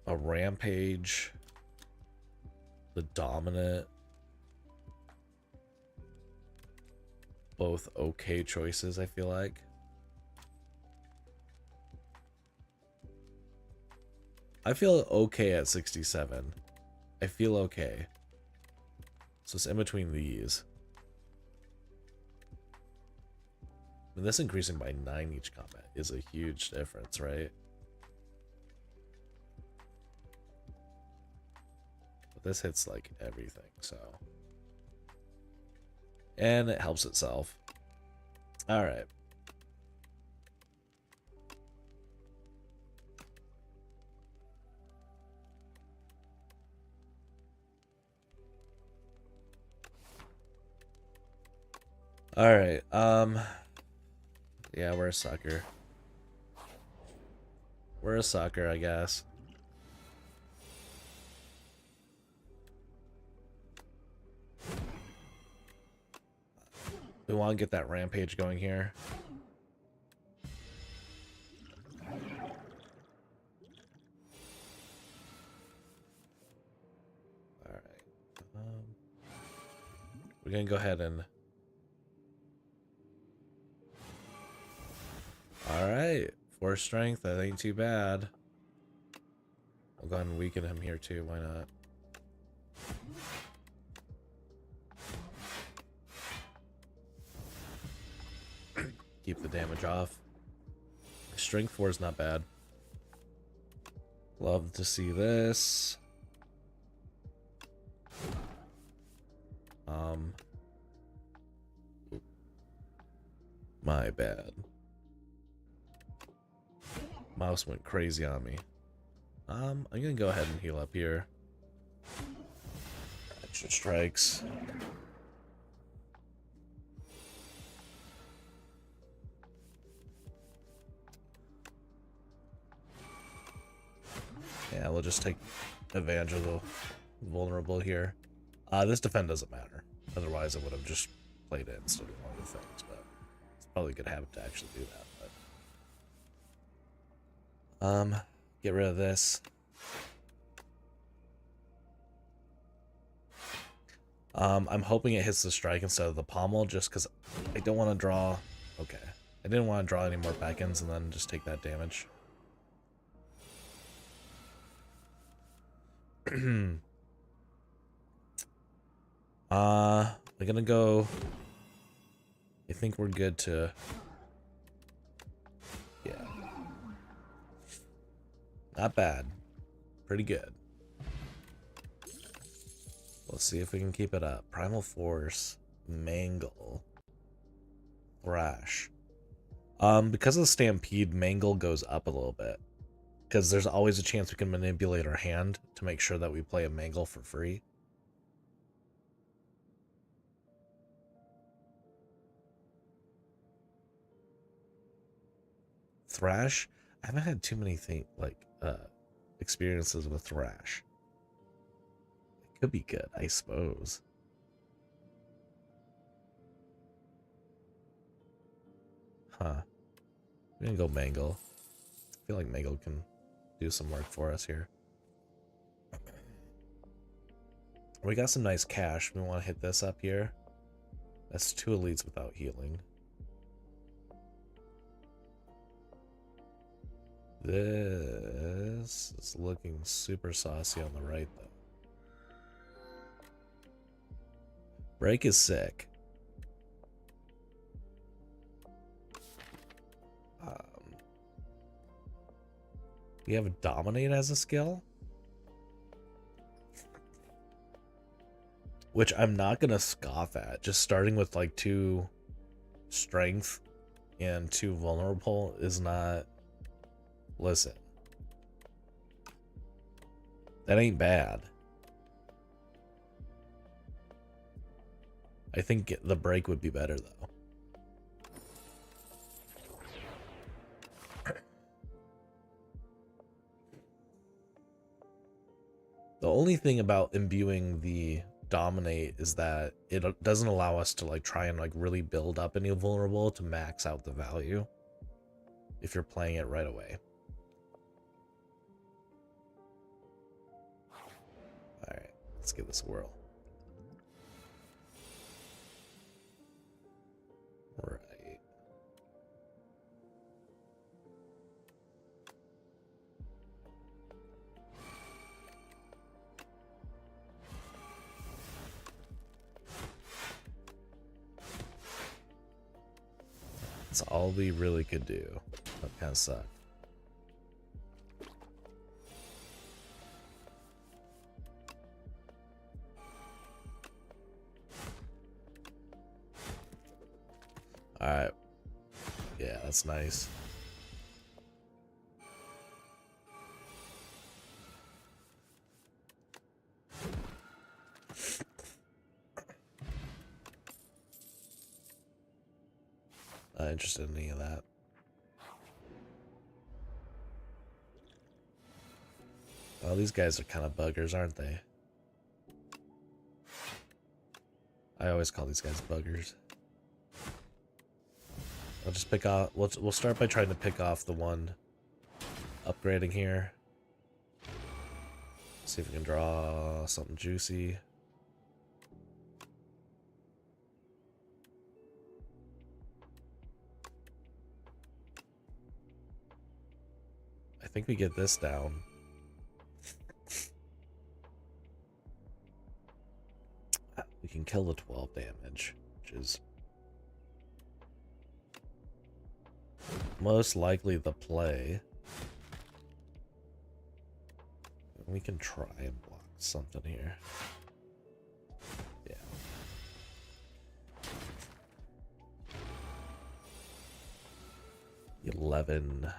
a Rampage, the Dominant, both okay choices, I feel like. I feel okay at 67. I feel okay. So it's in between these. And this increasing by 9 each combat is a huge difference, right? But this hits like everything, so. And it helps itself. Alright. Alright, yeah, we're a sucker. We're a sucker, I guess. We want to get that rampage going here. Alright. We're going to go ahead and... Alright. 4 strength, that ain't too bad. I'll go ahead and weaken him here too, why not? Keep the damage off. Strength 4 is not bad. Love to see this. My bad. Mouse went crazy on me. I'm gonna go ahead and heal up here. Extra strikes. Yeah, we'll just take advantage of the vulnerable here. This defend doesn't matter. Otherwise, I would have just played it instead of one of the things, but it's probably a good habit to actually do that. But get rid of this. I'm hoping it hits the strike instead of the pommel, just because I don't want to draw. Okay, I didn't want to draw any more back ends and then just take that damage. We're gonna go. I think we're good to. Yeah. Not bad. Pretty good. Let's see if we can keep it up. Primal Force, Mangle, Thrash. Because of the Stampede, Mangle goes up a little bit. Because there's always a chance we can manipulate our hand to make sure that we play a Mangle for free. Thrash? I haven't had too many experiences with Thrash. It could be good, I suppose. Huh. I'm gonna go Mangle. I feel like Mangle can do some work for us here. We got some nice cash. We want to hit this up here. That's 2 elites without healing. This is looking super saucy on the right, though. Break is sick. We have Dominate as a skill, which I'm not gonna scoff at. Just starting with like 2 strength and 2 vulnerable is not. Listen, that ain't bad. I think the break would be better though. The only thing about imbuing the Dominate is that it doesn't allow us to like try and like really build up any vulnerable to max out the value if you're playing it right away. Alright, let's give this a whirl. Right. That's all we really could do. That kind of sucked. Alright. Yeah, that's nice. Not interested in any of that. Well, these guys are kind of buggers, aren't they? I always call these guys buggers. I'll just pick off. We'll start by trying to pick off the one upgrading here. See if we can draw something juicy. I think we get this down. We can kill the 12 damage, which is most likely the play. We can try and block something here. Yeah. $11.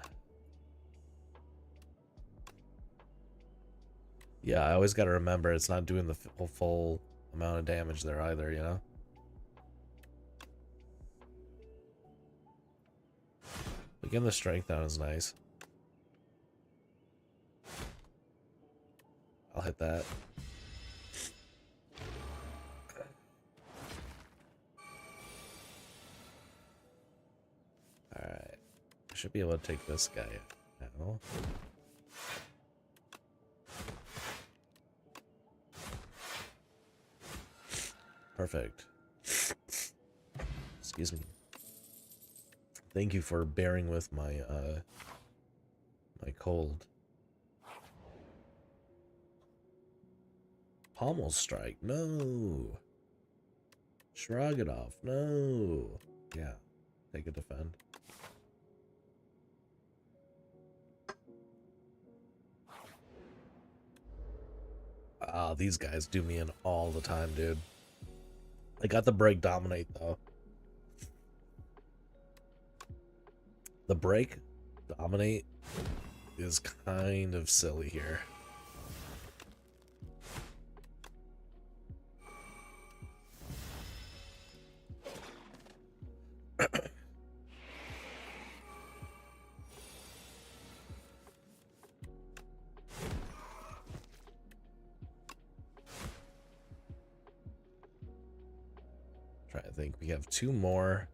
Yeah, I always got to remember it's not doing the full amount of damage there either, you know? But getting the strength down is nice. I'll hit that. Alright. I should be able to take this guy now. Perfect. Excuse me. Thank you for bearing with my my cold. Pommel strike, no. Shrug it off, no. Yeah, take a defend. Ah, these guys do me in all the time, dude. I got the break dominate though. The break dominate is kind of silly here. Try to think. We have two more.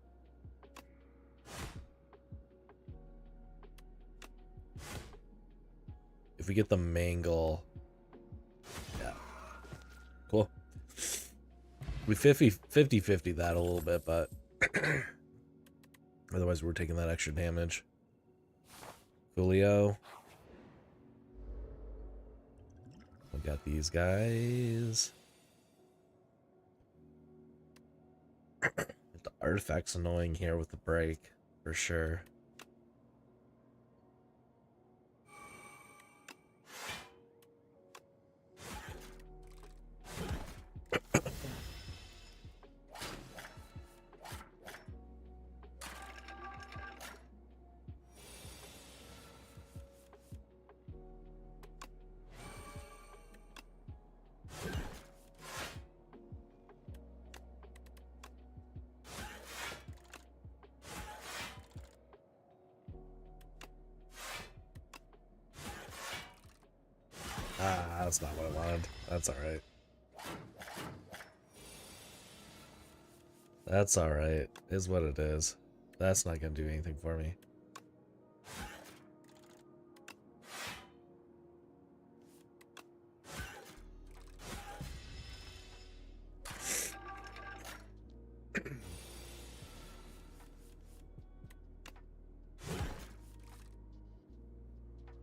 If we get the mangle, yeah, cool. We 50-50 that a little bit, but otherwise we're taking that extra damage. Julio. We got these guys. The artifact's annoying here with the break, for sure. Ah, that's not what I wanted. That's alright. That's alright. Is what it is. That's not gonna do anything for me.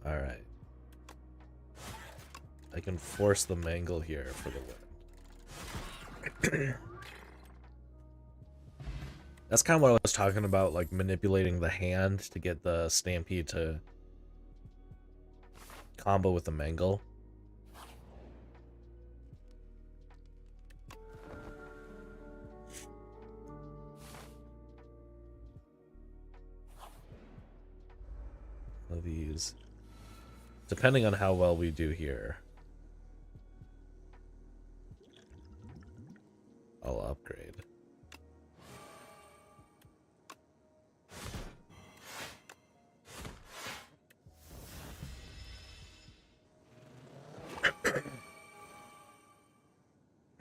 Alright. I can force the mangle here for the win. That's kind of what I was talking about, like manipulating the hand to get the Stampede to combo with the Mangle. Of these, depending on how well we do here, I'll upgrade.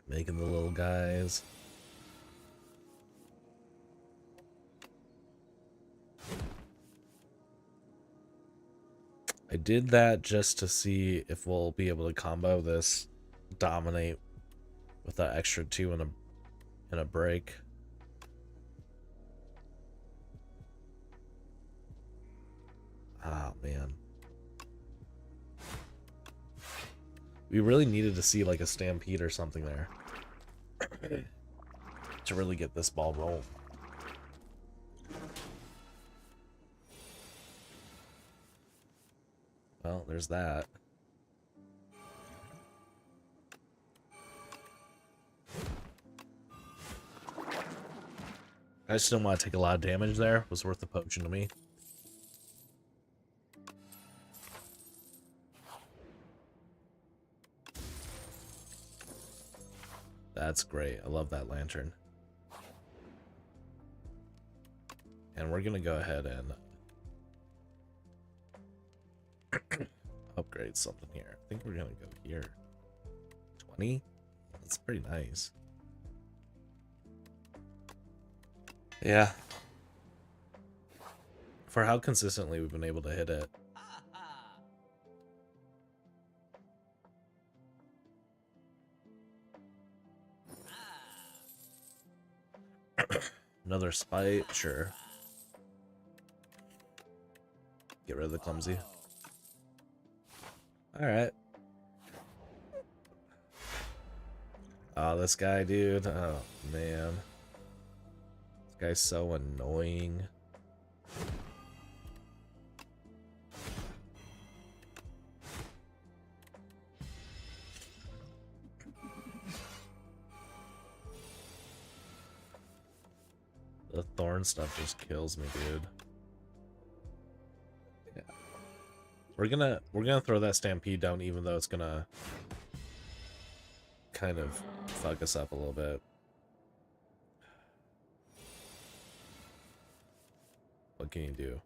Making the little guys. I did that just to see if we'll be able to combo this dominate with that extra 2 in a break. Oh man. We really needed to see like a Stampede or something there to really get this ball rolling. Well, there's that. I just didn't want to take a lot of damage there. It was worth the potion to me. That's great. I love that lantern. And we're gonna go ahead and upgrade something here. I think we're gonna go here. 20? That's pretty nice. Yeah. For how consistently we've been able to hit it. Another spite, sure. Get rid of the clumsy. Alright. Oh, this guy, dude. Oh, man. This guy's so annoying. The thorn stuff just kills me, dude. Yeah. We're gonna throw that Stampede down, even though it's gonna kind of fuck us up a little bit. What can you do?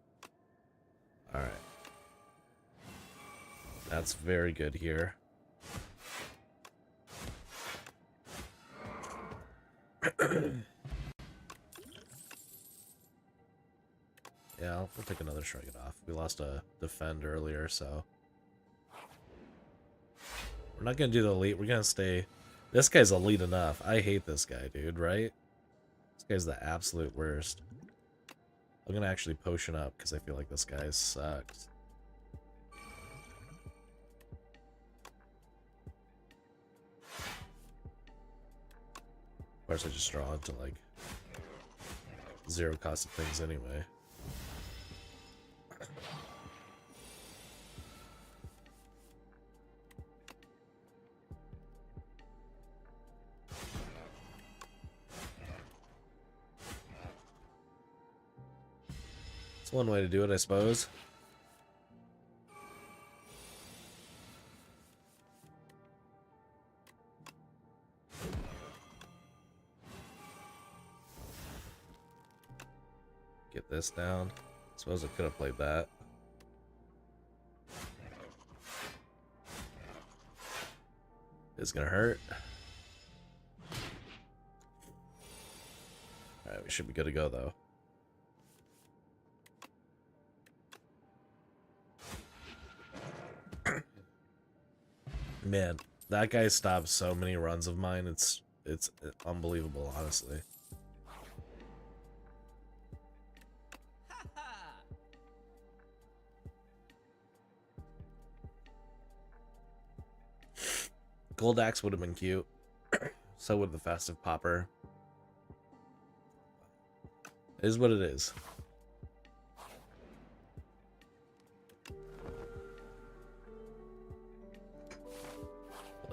Alright. That's very good here. Yeah, we'll take another Shrug It Off. We lost a defend earlier, so we're not gonna do the elite. We're gonna stay. This guy's elite enough. I hate this guy, dude, right? This guy's the absolute worst. I'm gonna actually potion up because I feel like this guy sucks. Of course, I just draw into like 0 cost of things anyway. It's one way to do it, I suppose. Get this down. Suppose I could have played that. It's gonna hurt. Alright, we should be good to go though. Man, that guy stopped so many runs of mine. It's unbelievable, honestly. Gold Axe would have been cute. So would the Festive Popper. It is what it is.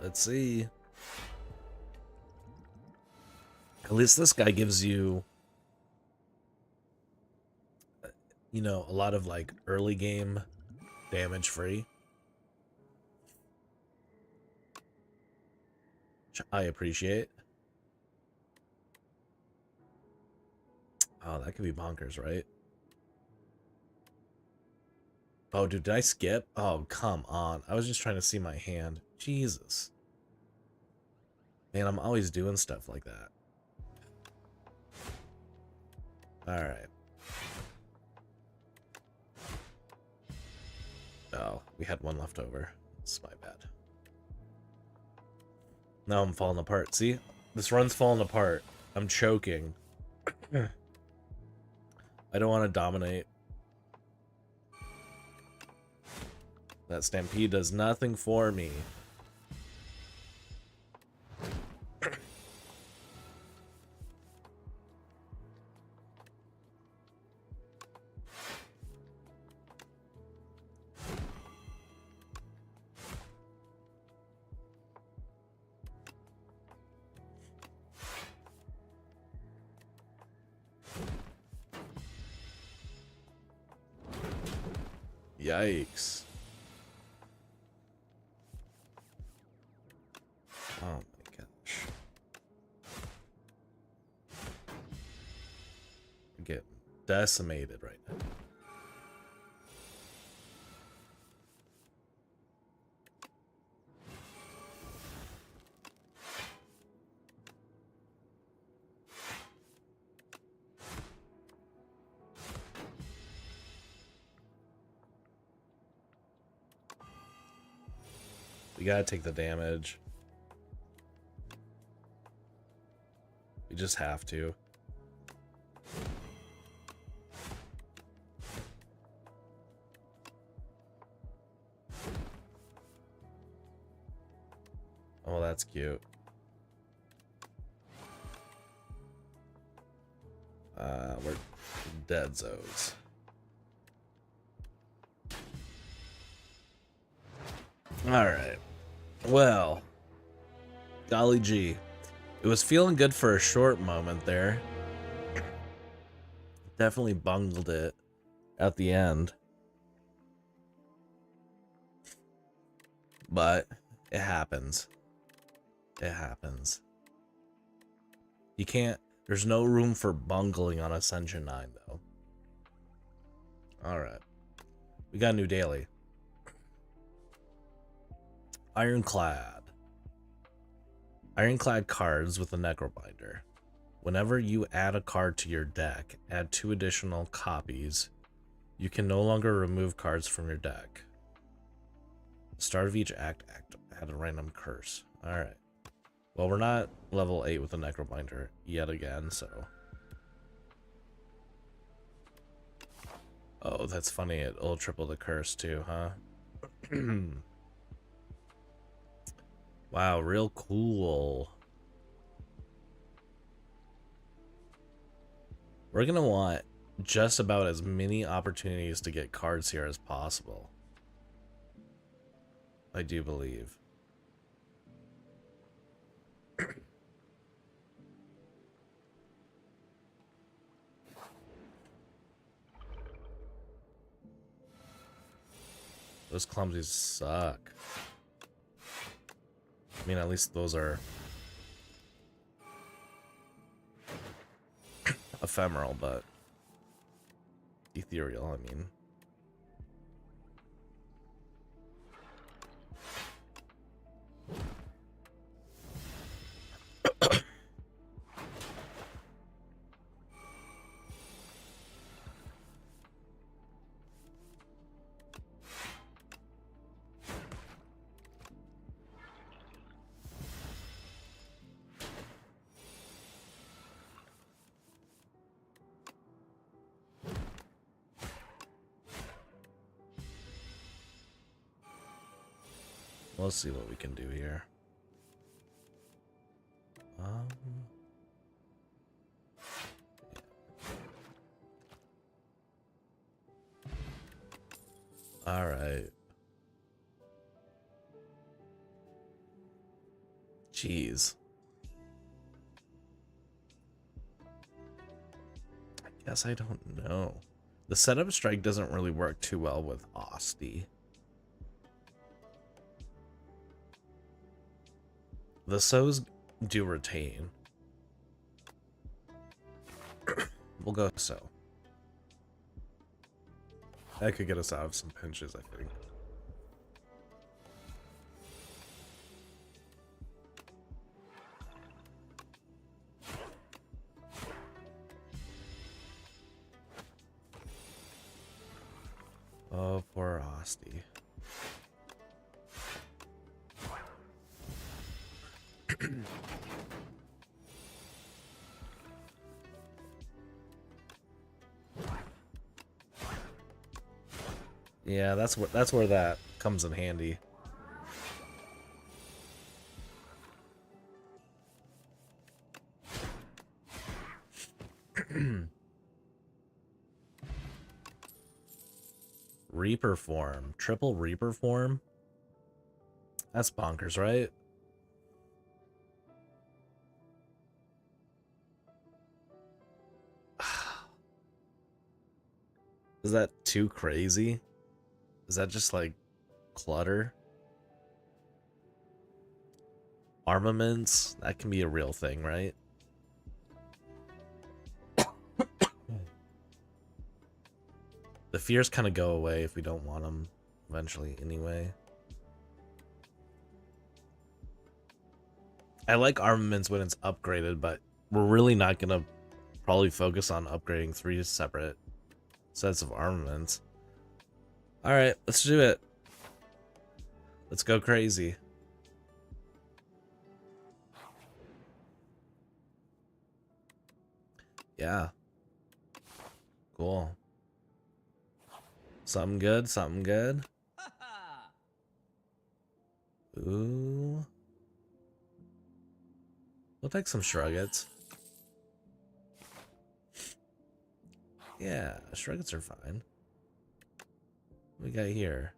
Let's see. At least this guy gives you, you know, a lot of like early game damage free. Which I appreciate. Oh, that could be bonkers, right? Oh, dude, did I skip? Oh, come on. I was just trying to see my hand. Jesus. Man, I'm always doing stuff like that. Alright. Oh, we had one left over. It's my bad. Now I'm falling apart. See? This run's falling apart. I'm choking. I don't want to dominate. That stampede does nothing for me. Yikes. Oh my gosh. I'm getting decimated right now. We gotta take the damage. We just have to. Oh, that's cute. We're dead zones. Alright. Well, golly gee. It was feeling good for a short moment there. Definitely bungled it at the end. But it happens. It happens. You can't... There's no room for bungling on Ascension 9, though. Alright. We got a new daily. Ironclad. Ironclad cards with a Necrobinder. Whenever you add a card to your deck, add 2 additional copies. You can no longer remove cards from your deck. Start of each act, add a random curse. Alright. Well, we're not level 8 with a Necrobinder yet again, so... Oh, that's funny. It'll triple the curse too, huh? Wow, real cool. We're gonna want just about as many opportunities to get cards here as possible. I do believe. Those clumsies suck. I mean, at least those are ephemeral, but ethereal, I mean. Let's see what we can do here. Yeah. Alright. Jeez. I guess I don't know. The setup strike doesn't really work too well with Osti. The So's do retain. We'll go So. That could get us out of some pinches, I think. Oh, poor Osti. Yeah, that's where that comes in handy. Reaper form. Triple Reaper form? That's bonkers, right? Is that too crazy? Is that just like clutter? Armaments? That can be a real thing, right? The fears kind of go away if we don't want them eventually anyway. I like armaments when it's upgraded, but we're really not going to probably focus on upgrading 3 separate sets of armaments. Alright, let's do it. Let's go crazy. Yeah. Cool. Something good, something good. Ooh. We'll take some Shruggets. Yeah, Shruggets are fine. What we got here?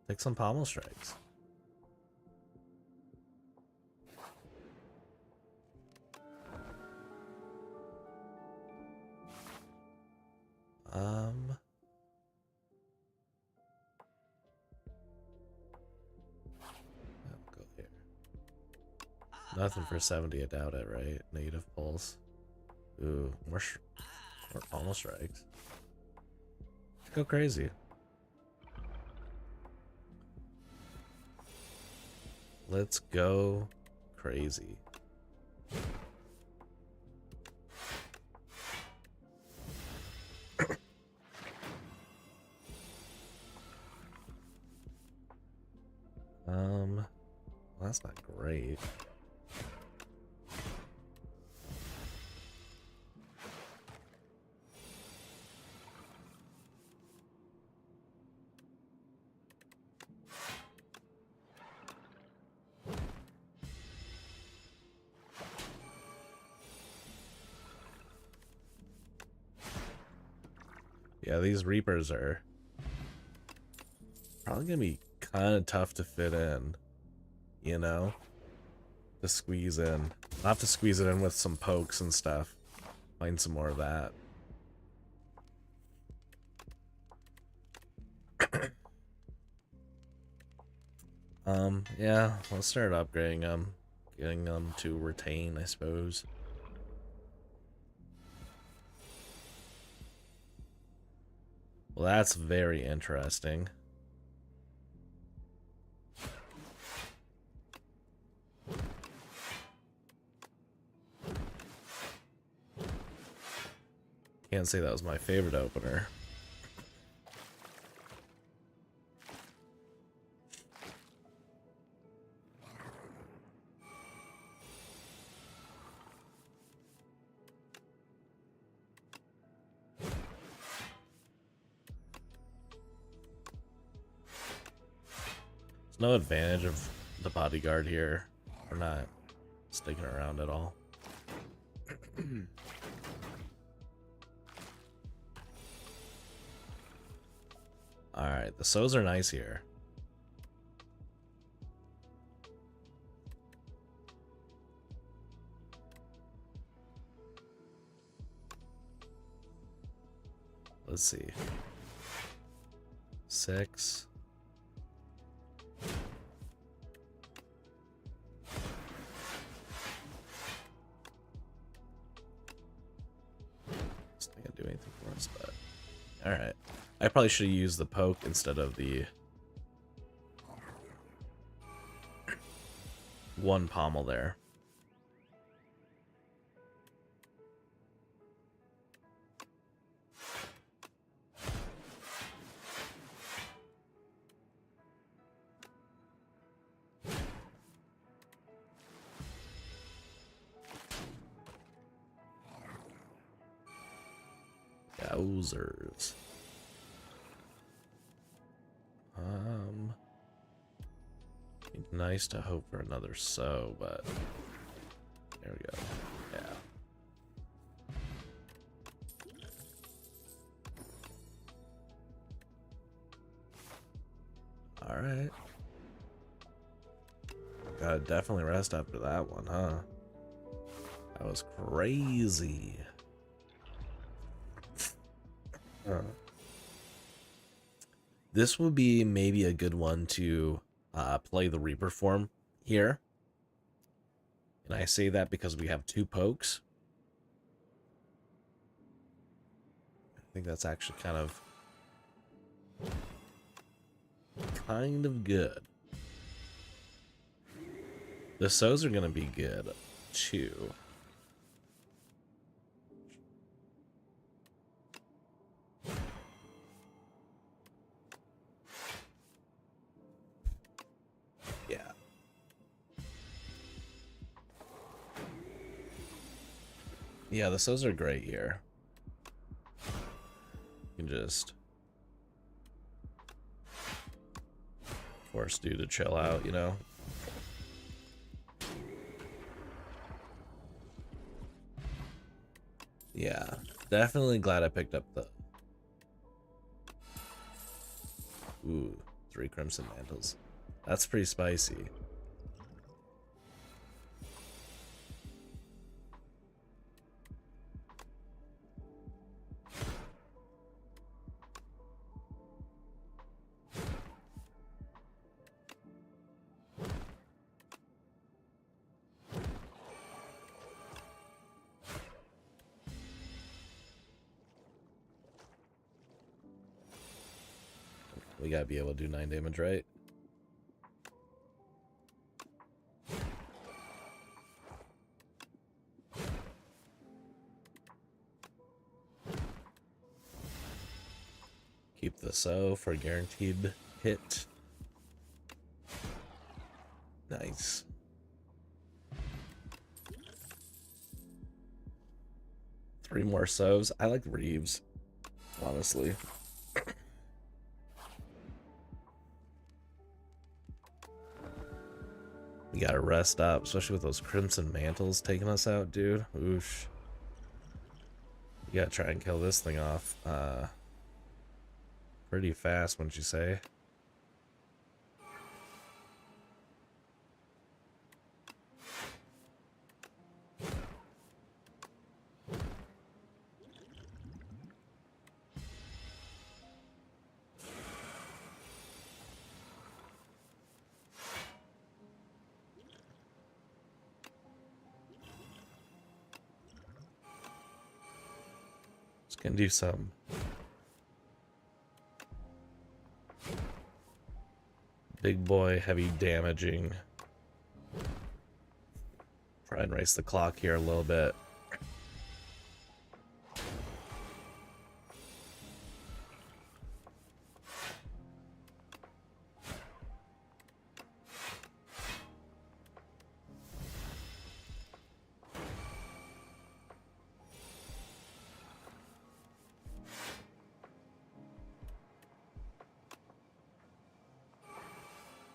Take some Pommel Strikes. I'll go here. Nothing for 70, I doubt it, right? Native Pulse. Ooh, more Pommel Strikes. Let's go crazy. Let's go crazy. Well, that's not great. Yeah, these Reapers are probably gonna be kind of tough to fit in, you know? To squeeze in. I'll have to squeeze it in with some pokes and stuff. Find some more of that. Yeah, let's start upgrading them. Getting them to retain, I suppose. Well, that's very interesting. Can't say that was my favorite opener. There's no advantage of the bodyguard here. We're not sticking around at all. Alright, the sows are nice here. Let's see. 6. It's not gonna do anything for us, but alright. I probably should have used the poke instead of the one pommel there. Yowzers. Be nice to hope for another sow, but there we go. Yeah. Alright. Gotta definitely rest after that one, huh? That was crazy. This would be maybe a good one to play the Reaper form here. And I say that because we have 2 pokes. I think that's actually kind of good. The sows are going to be good, too. Yeah. Yeah, the sows are great here. You can just force dude to chill out, you know? Yeah, definitely glad I picked up the... Ooh, 3 Crimson Mantles. That's pretty spicy. We gotta be able to do 9 damage, right? Keep the sow for a guaranteed hit. Nice. Three more sows. I like Reeves, honestly. We gotta rest up, especially with those Crimson Mantles taking us out, dude. Oosh. You gotta try and kill this thing off pretty fast, wouldn't you say? Just gonna do some big boy heavy damaging. Try and race the clock here a little bit.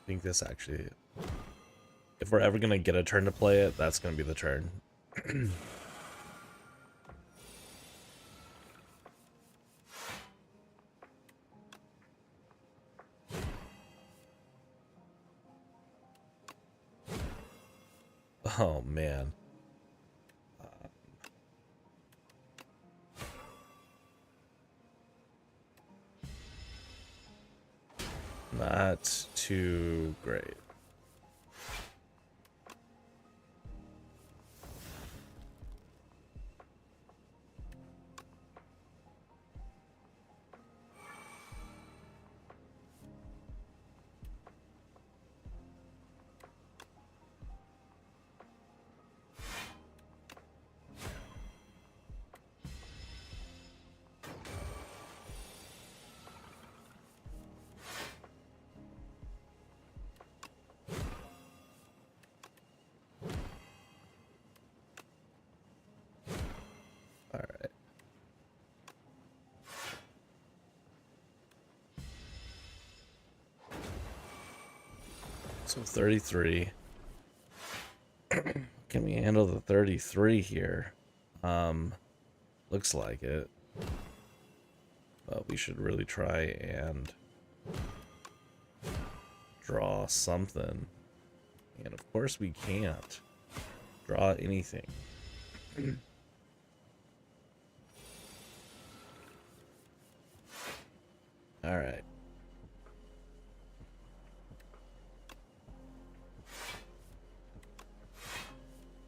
I think this actually, if we're ever gonna get a turn to play it, that's gonna be the turn. Oh, man. Not too great. All right. So 33. Can we handle the 33 here? Looks like it. But we should really try and draw something. And of course we can't draw anything. All right.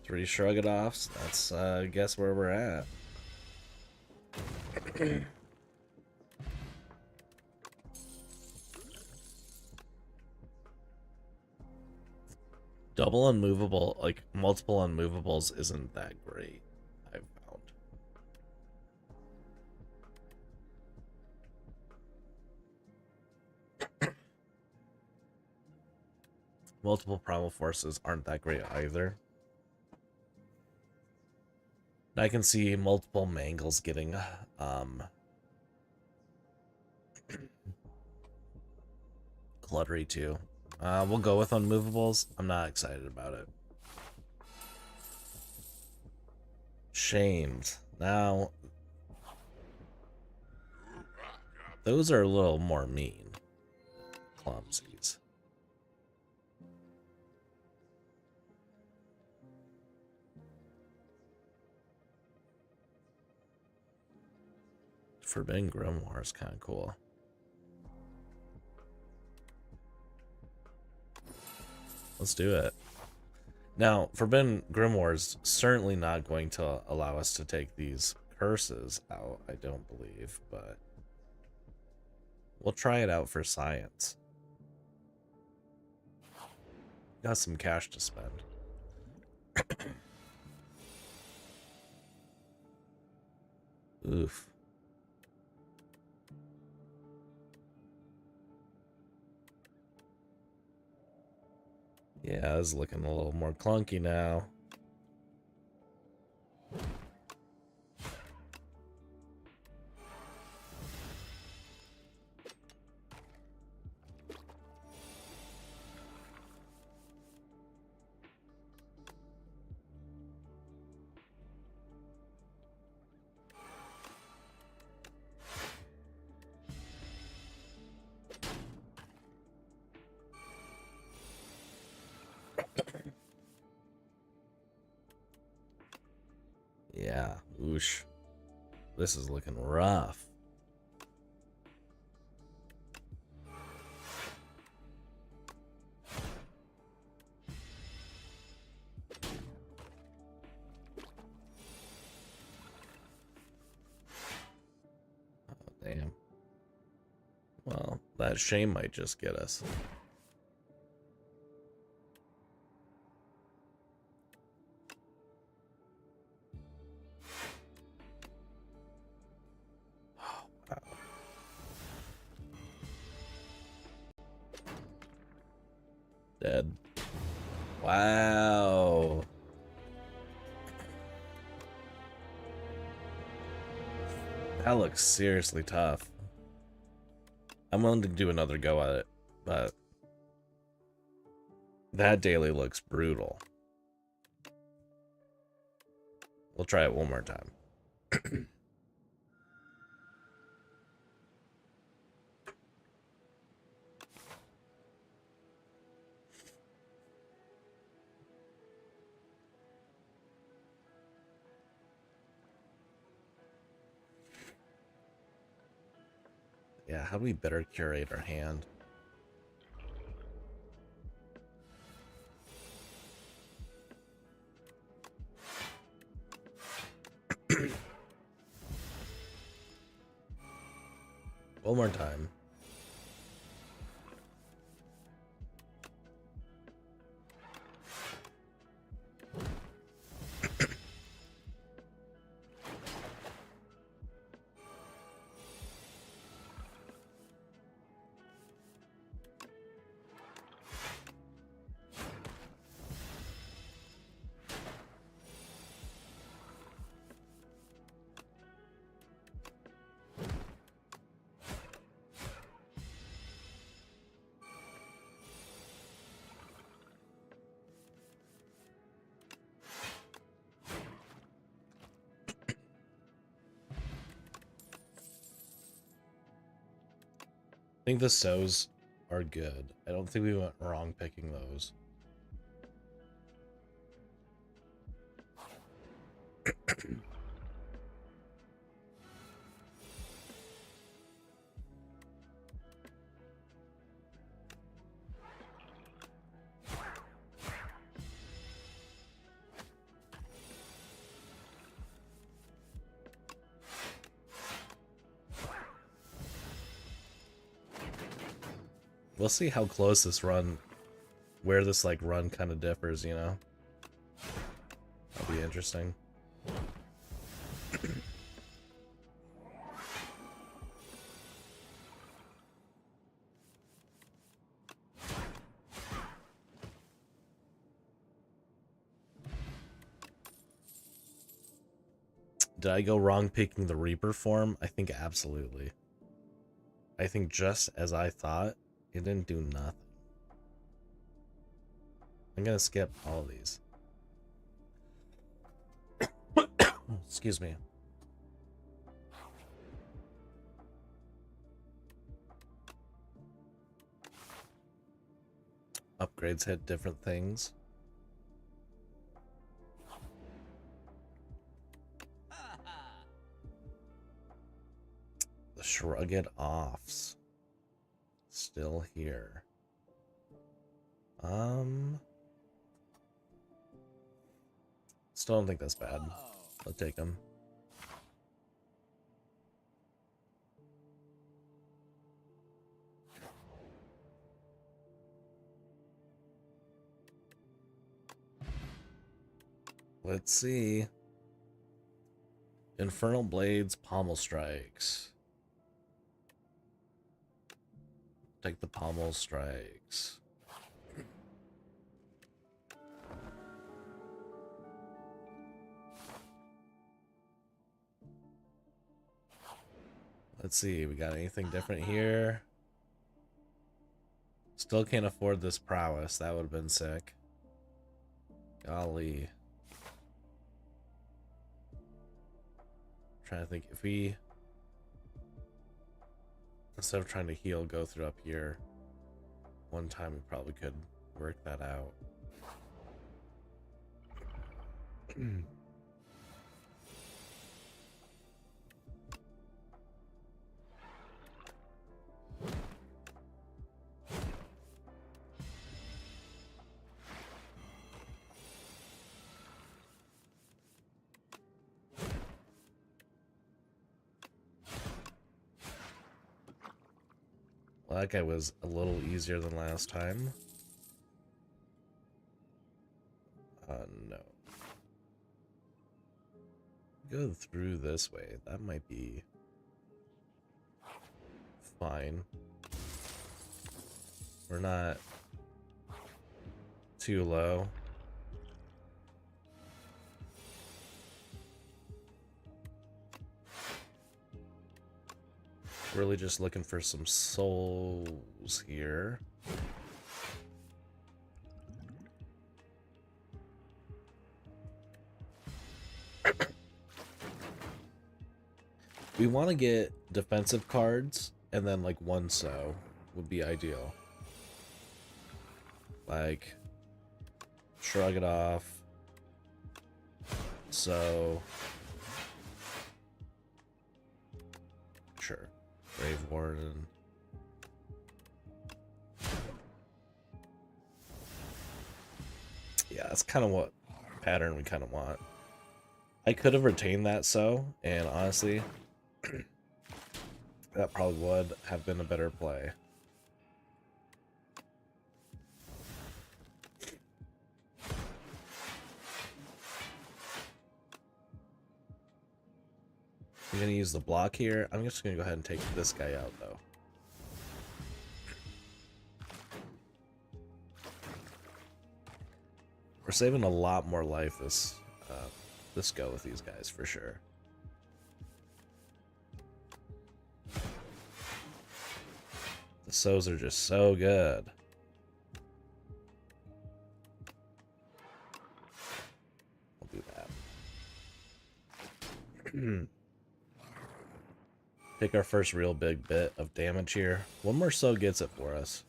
Three shrug-it-offs. That's, I guess, where we're at. Double unmovable, like multiple unmovables, isn't that great, I've found. Multiple primal forces aren't that great either. I can see multiple mangles getting cluttery too. We'll go with unmovables. I'm not excited about it. Shamed. Now, those are a little more mean. Clumsies. Forbidden Grimoire is kind of cool. Let's do it. Now, Forbidden Grimoire is certainly not going to allow us to take these curses out, I don't believe, but we'll try it out for science. Got some cash to spend. Oof. Yeah, it's looking a little more clunky now. Yeah, oosh. This is looking rough. Oh, damn. Well, that shame might just get us. Oh, wow. Dead. Wow. That looks seriously tough. I'm willing to do another go at it, but that daily looks brutal. We'll try it one more time. Yeah, how do we better curate our hand? One more time. I think the sows are good. I don't think we went wrong picking those. We'll see how close this run, where this like run kind of differs, you know? That'll be interesting. Did I go wrong picking the Reaper form? I think absolutely. I think just as I thought, it didn't do nothing. I'm gonna skip all of these. Excuse me. Upgrades hit different things. The Shrugged Offs. Still here. Still don't think that's bad. I'll take them. Let's see. Infernal Blades, Pommel Strikes. Take the Pommel Strikes. Let's see, we got anything different here? Still can't afford this prowess. That would have been sick. Golly. Trying to think if we, instead of trying to heal, go through up here one time, we probably could work that out. Well, that guy was a little easier than last time. No. Go through this way. That might be fine. We're not too low. Really just looking for some souls here. We want to get defensive cards, and then like one so would be ideal. Like, shrug it off. So, sure. Grave Warden. Yeah, that's kind of what pattern we kind of want. I could have retained that and honestly, that probably would have been a better play. I'm going to use the block here. I'm just going to go ahead and take this guy out, though. We're saving a lot more life this go with these guys, for sure. The sows are just so good. I'll do that. Take our first real big bit of damage here. One more sow gets it for us.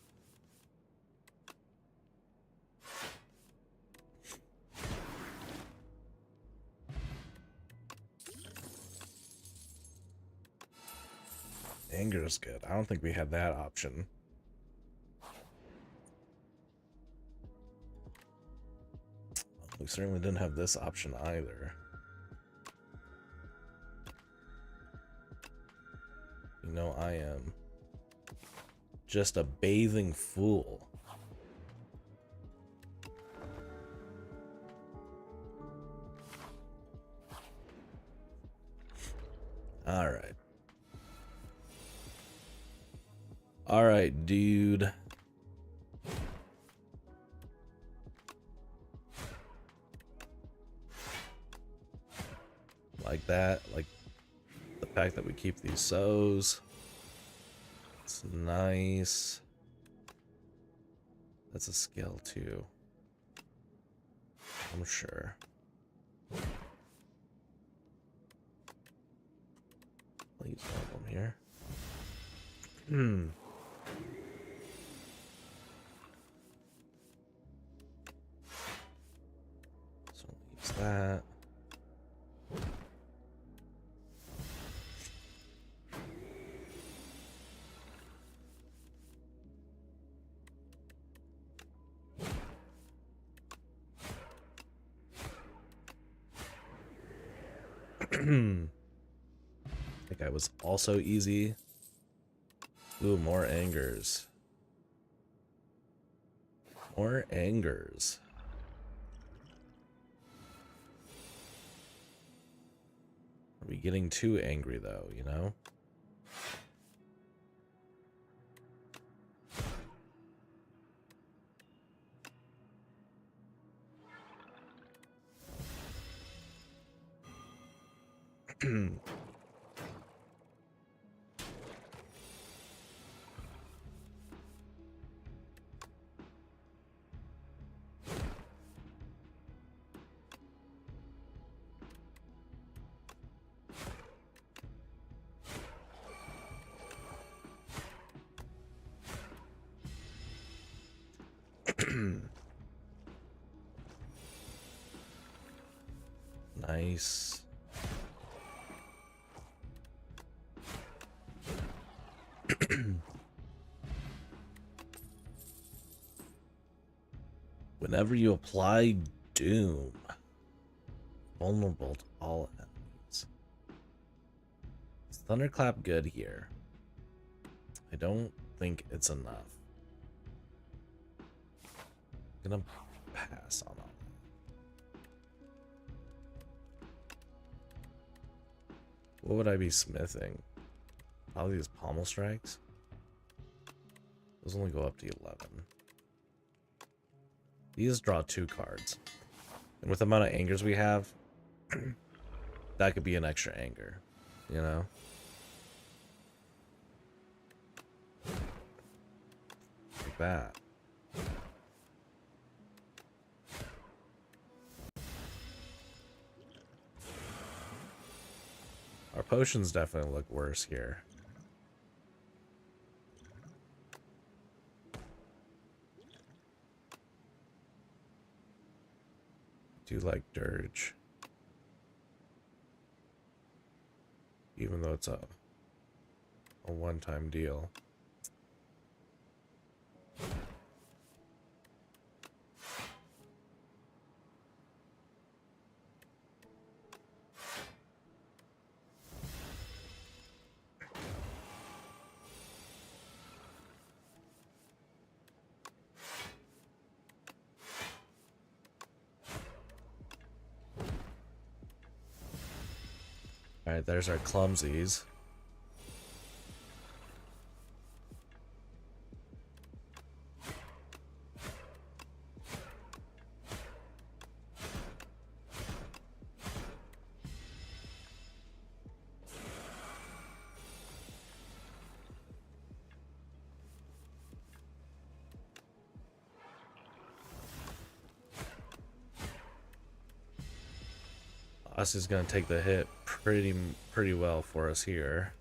Anger is good. I don't think we had that option. We certainly didn't have this option either. You know, I am just a bathing fool. All right. All right, dude. Like that, like the fact that we keep these sows. It's nice. That's a skill too, I'm sure. I'll use one of them here. So I'll use that. That guy was also easy. Ooh, more angers. More angers. Are we getting too angry though, you know? Nice. Whenever you apply Doom, vulnerable to all enemies. Is Thunderclap good here? I don't think it's enough. I'm gonna pass on that. What would I be smithing? Probably these pommel strikes. Those only go up to 11. These draw 2 cards. And with the amount of angers we have, that could be an extra anger, you know? Like that. Our potions definitely look worse here. Do like Dirge. Even though it's a a one-time deal. Alright, there's our clumsies. Us is gonna take the hit pretty well for us here.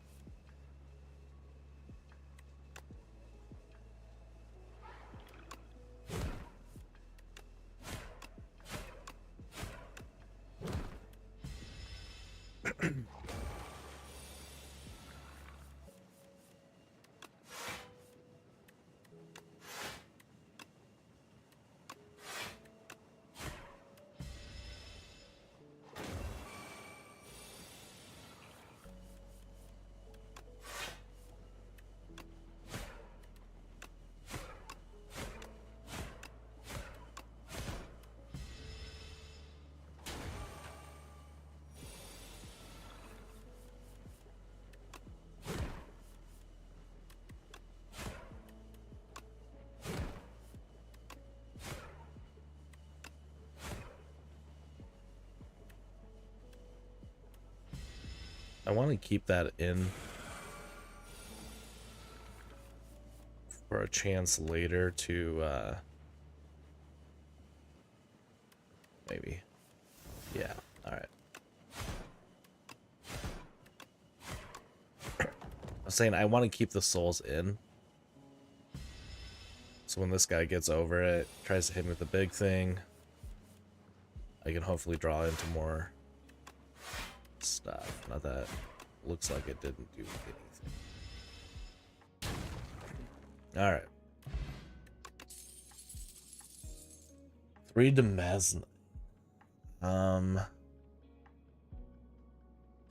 I want to keep that in for a chance later to maybe. Yeah, alright. I was saying I want to keep the souls in. So when this guy gets over it, tries to hit me with the big thing, I can hopefully draw into more stuff. Not that looks like it didn't do anything. Alright. 3 Demesne.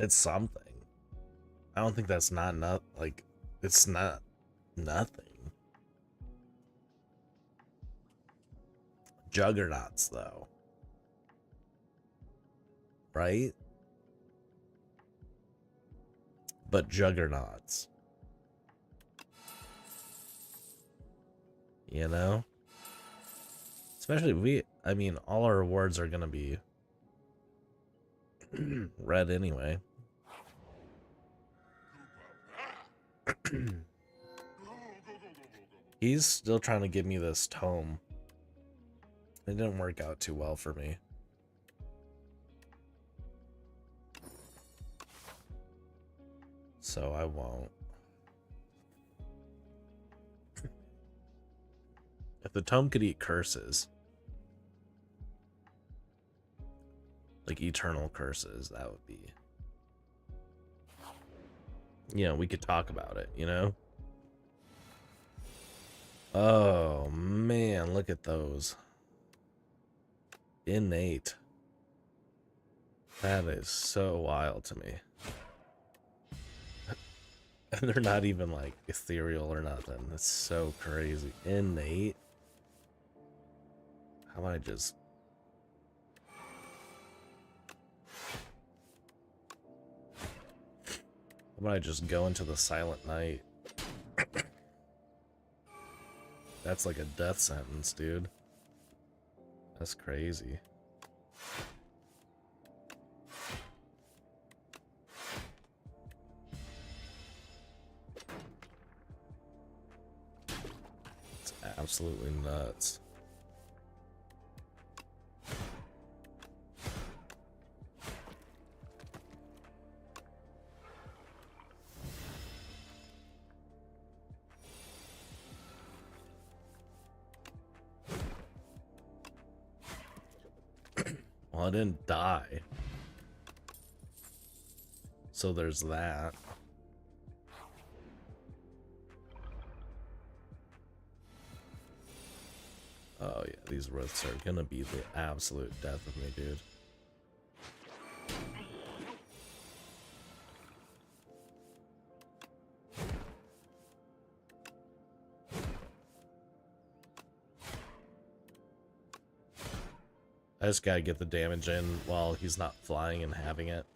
It's something. I don't think that's not like it's not nothing. Juggernauts though. Right? But juggernauts. You know? Especially I mean, all our rewards are gonna be red anyway. He's still trying to give me this tome. It didn't work out too well for me. So I won't. If the tome could eat curses, like eternal curses, that would be, you know, we could talk about it, you know? Oh man, look at those. Innate. That is so wild to me. And they're not even like ethereal or nothing. That's so crazy. Innate. How about I just... How about I just go into the Silent Night? That's like a death sentence, dude. That's crazy. It's absolutely nuts. Well, I didn't die. So there's that. These rifts are gonna be the absolute death of me, dude. I just gotta get the damage in while he's not flying and having it.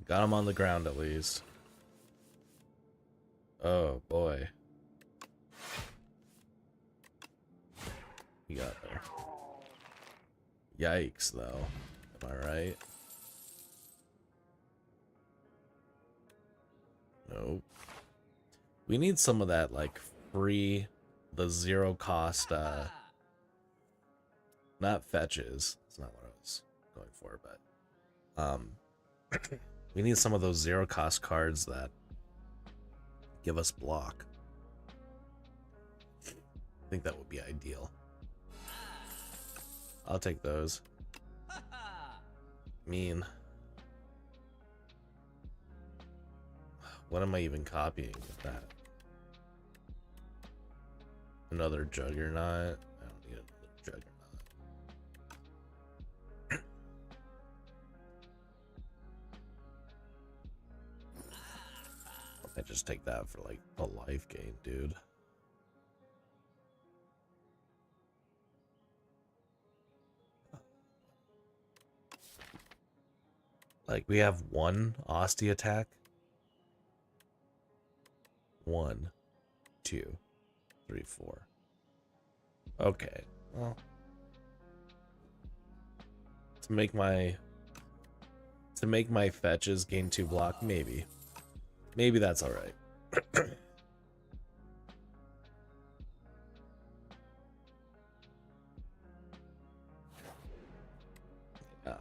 Got him on the ground at least. Oh boy. He got there. Yikes, though. Am I right? Nope. We need some of that, like, free, the zero cost, not fetches. That's not what I was going for, but, we need some of those zero cost cards that give us block. I think that would be ideal. I'll take those. Mean. What am I even copying with that? Another Juggernaut? I don't need another Juggernaut. I just take that for like a life gain, dude. Like, we have one Osti attack. 1, 2, 3, 4. Okay, well, to make my fetches gain 2 block, maybe that's all right.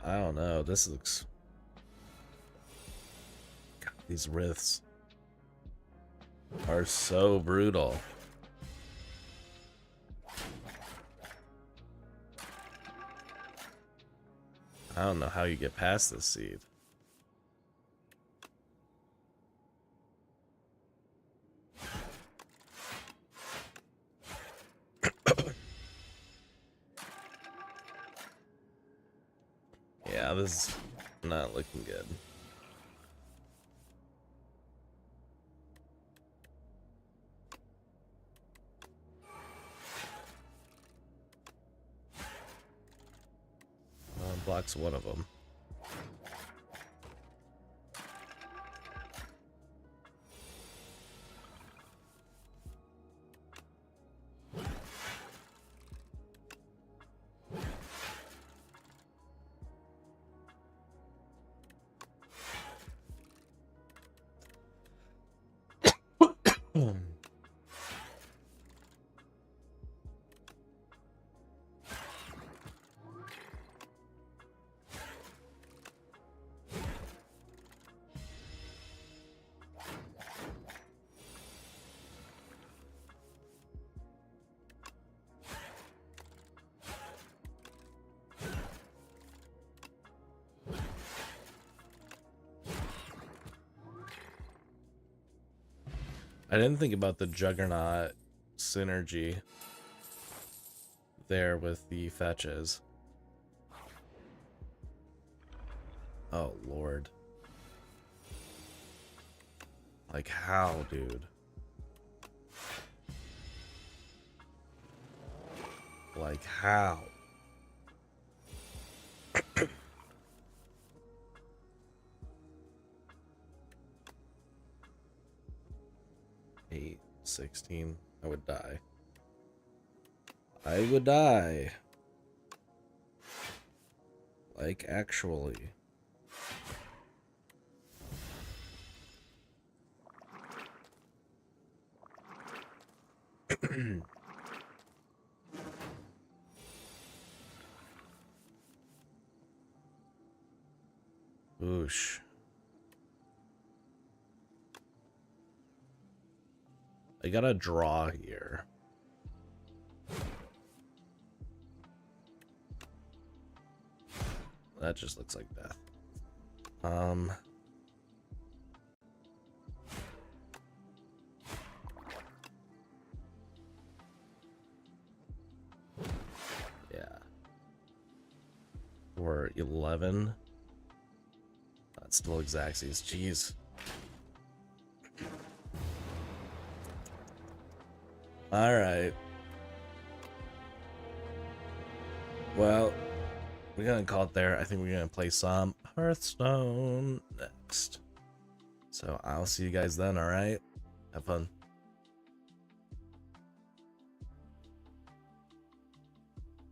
I don't know. This looks. God, these rifts are so brutal. I don't know how you get past this seed. Yeah, this is not looking good. Blocks one of them. I didn't think about the Juggernaut synergy there with the fetches. Oh, Lord. Like, how, dude? Like, how? 8, 16. I would die. I would die. Like, actually. Oosh. I got a draw here. That just looks like death. Yeah. For 11. That's still Xaxes. Jeez. Alright. Well, we're gonna call it there. I think we're gonna play some Hearthstone next. So I'll see you guys then, alright? Have fun.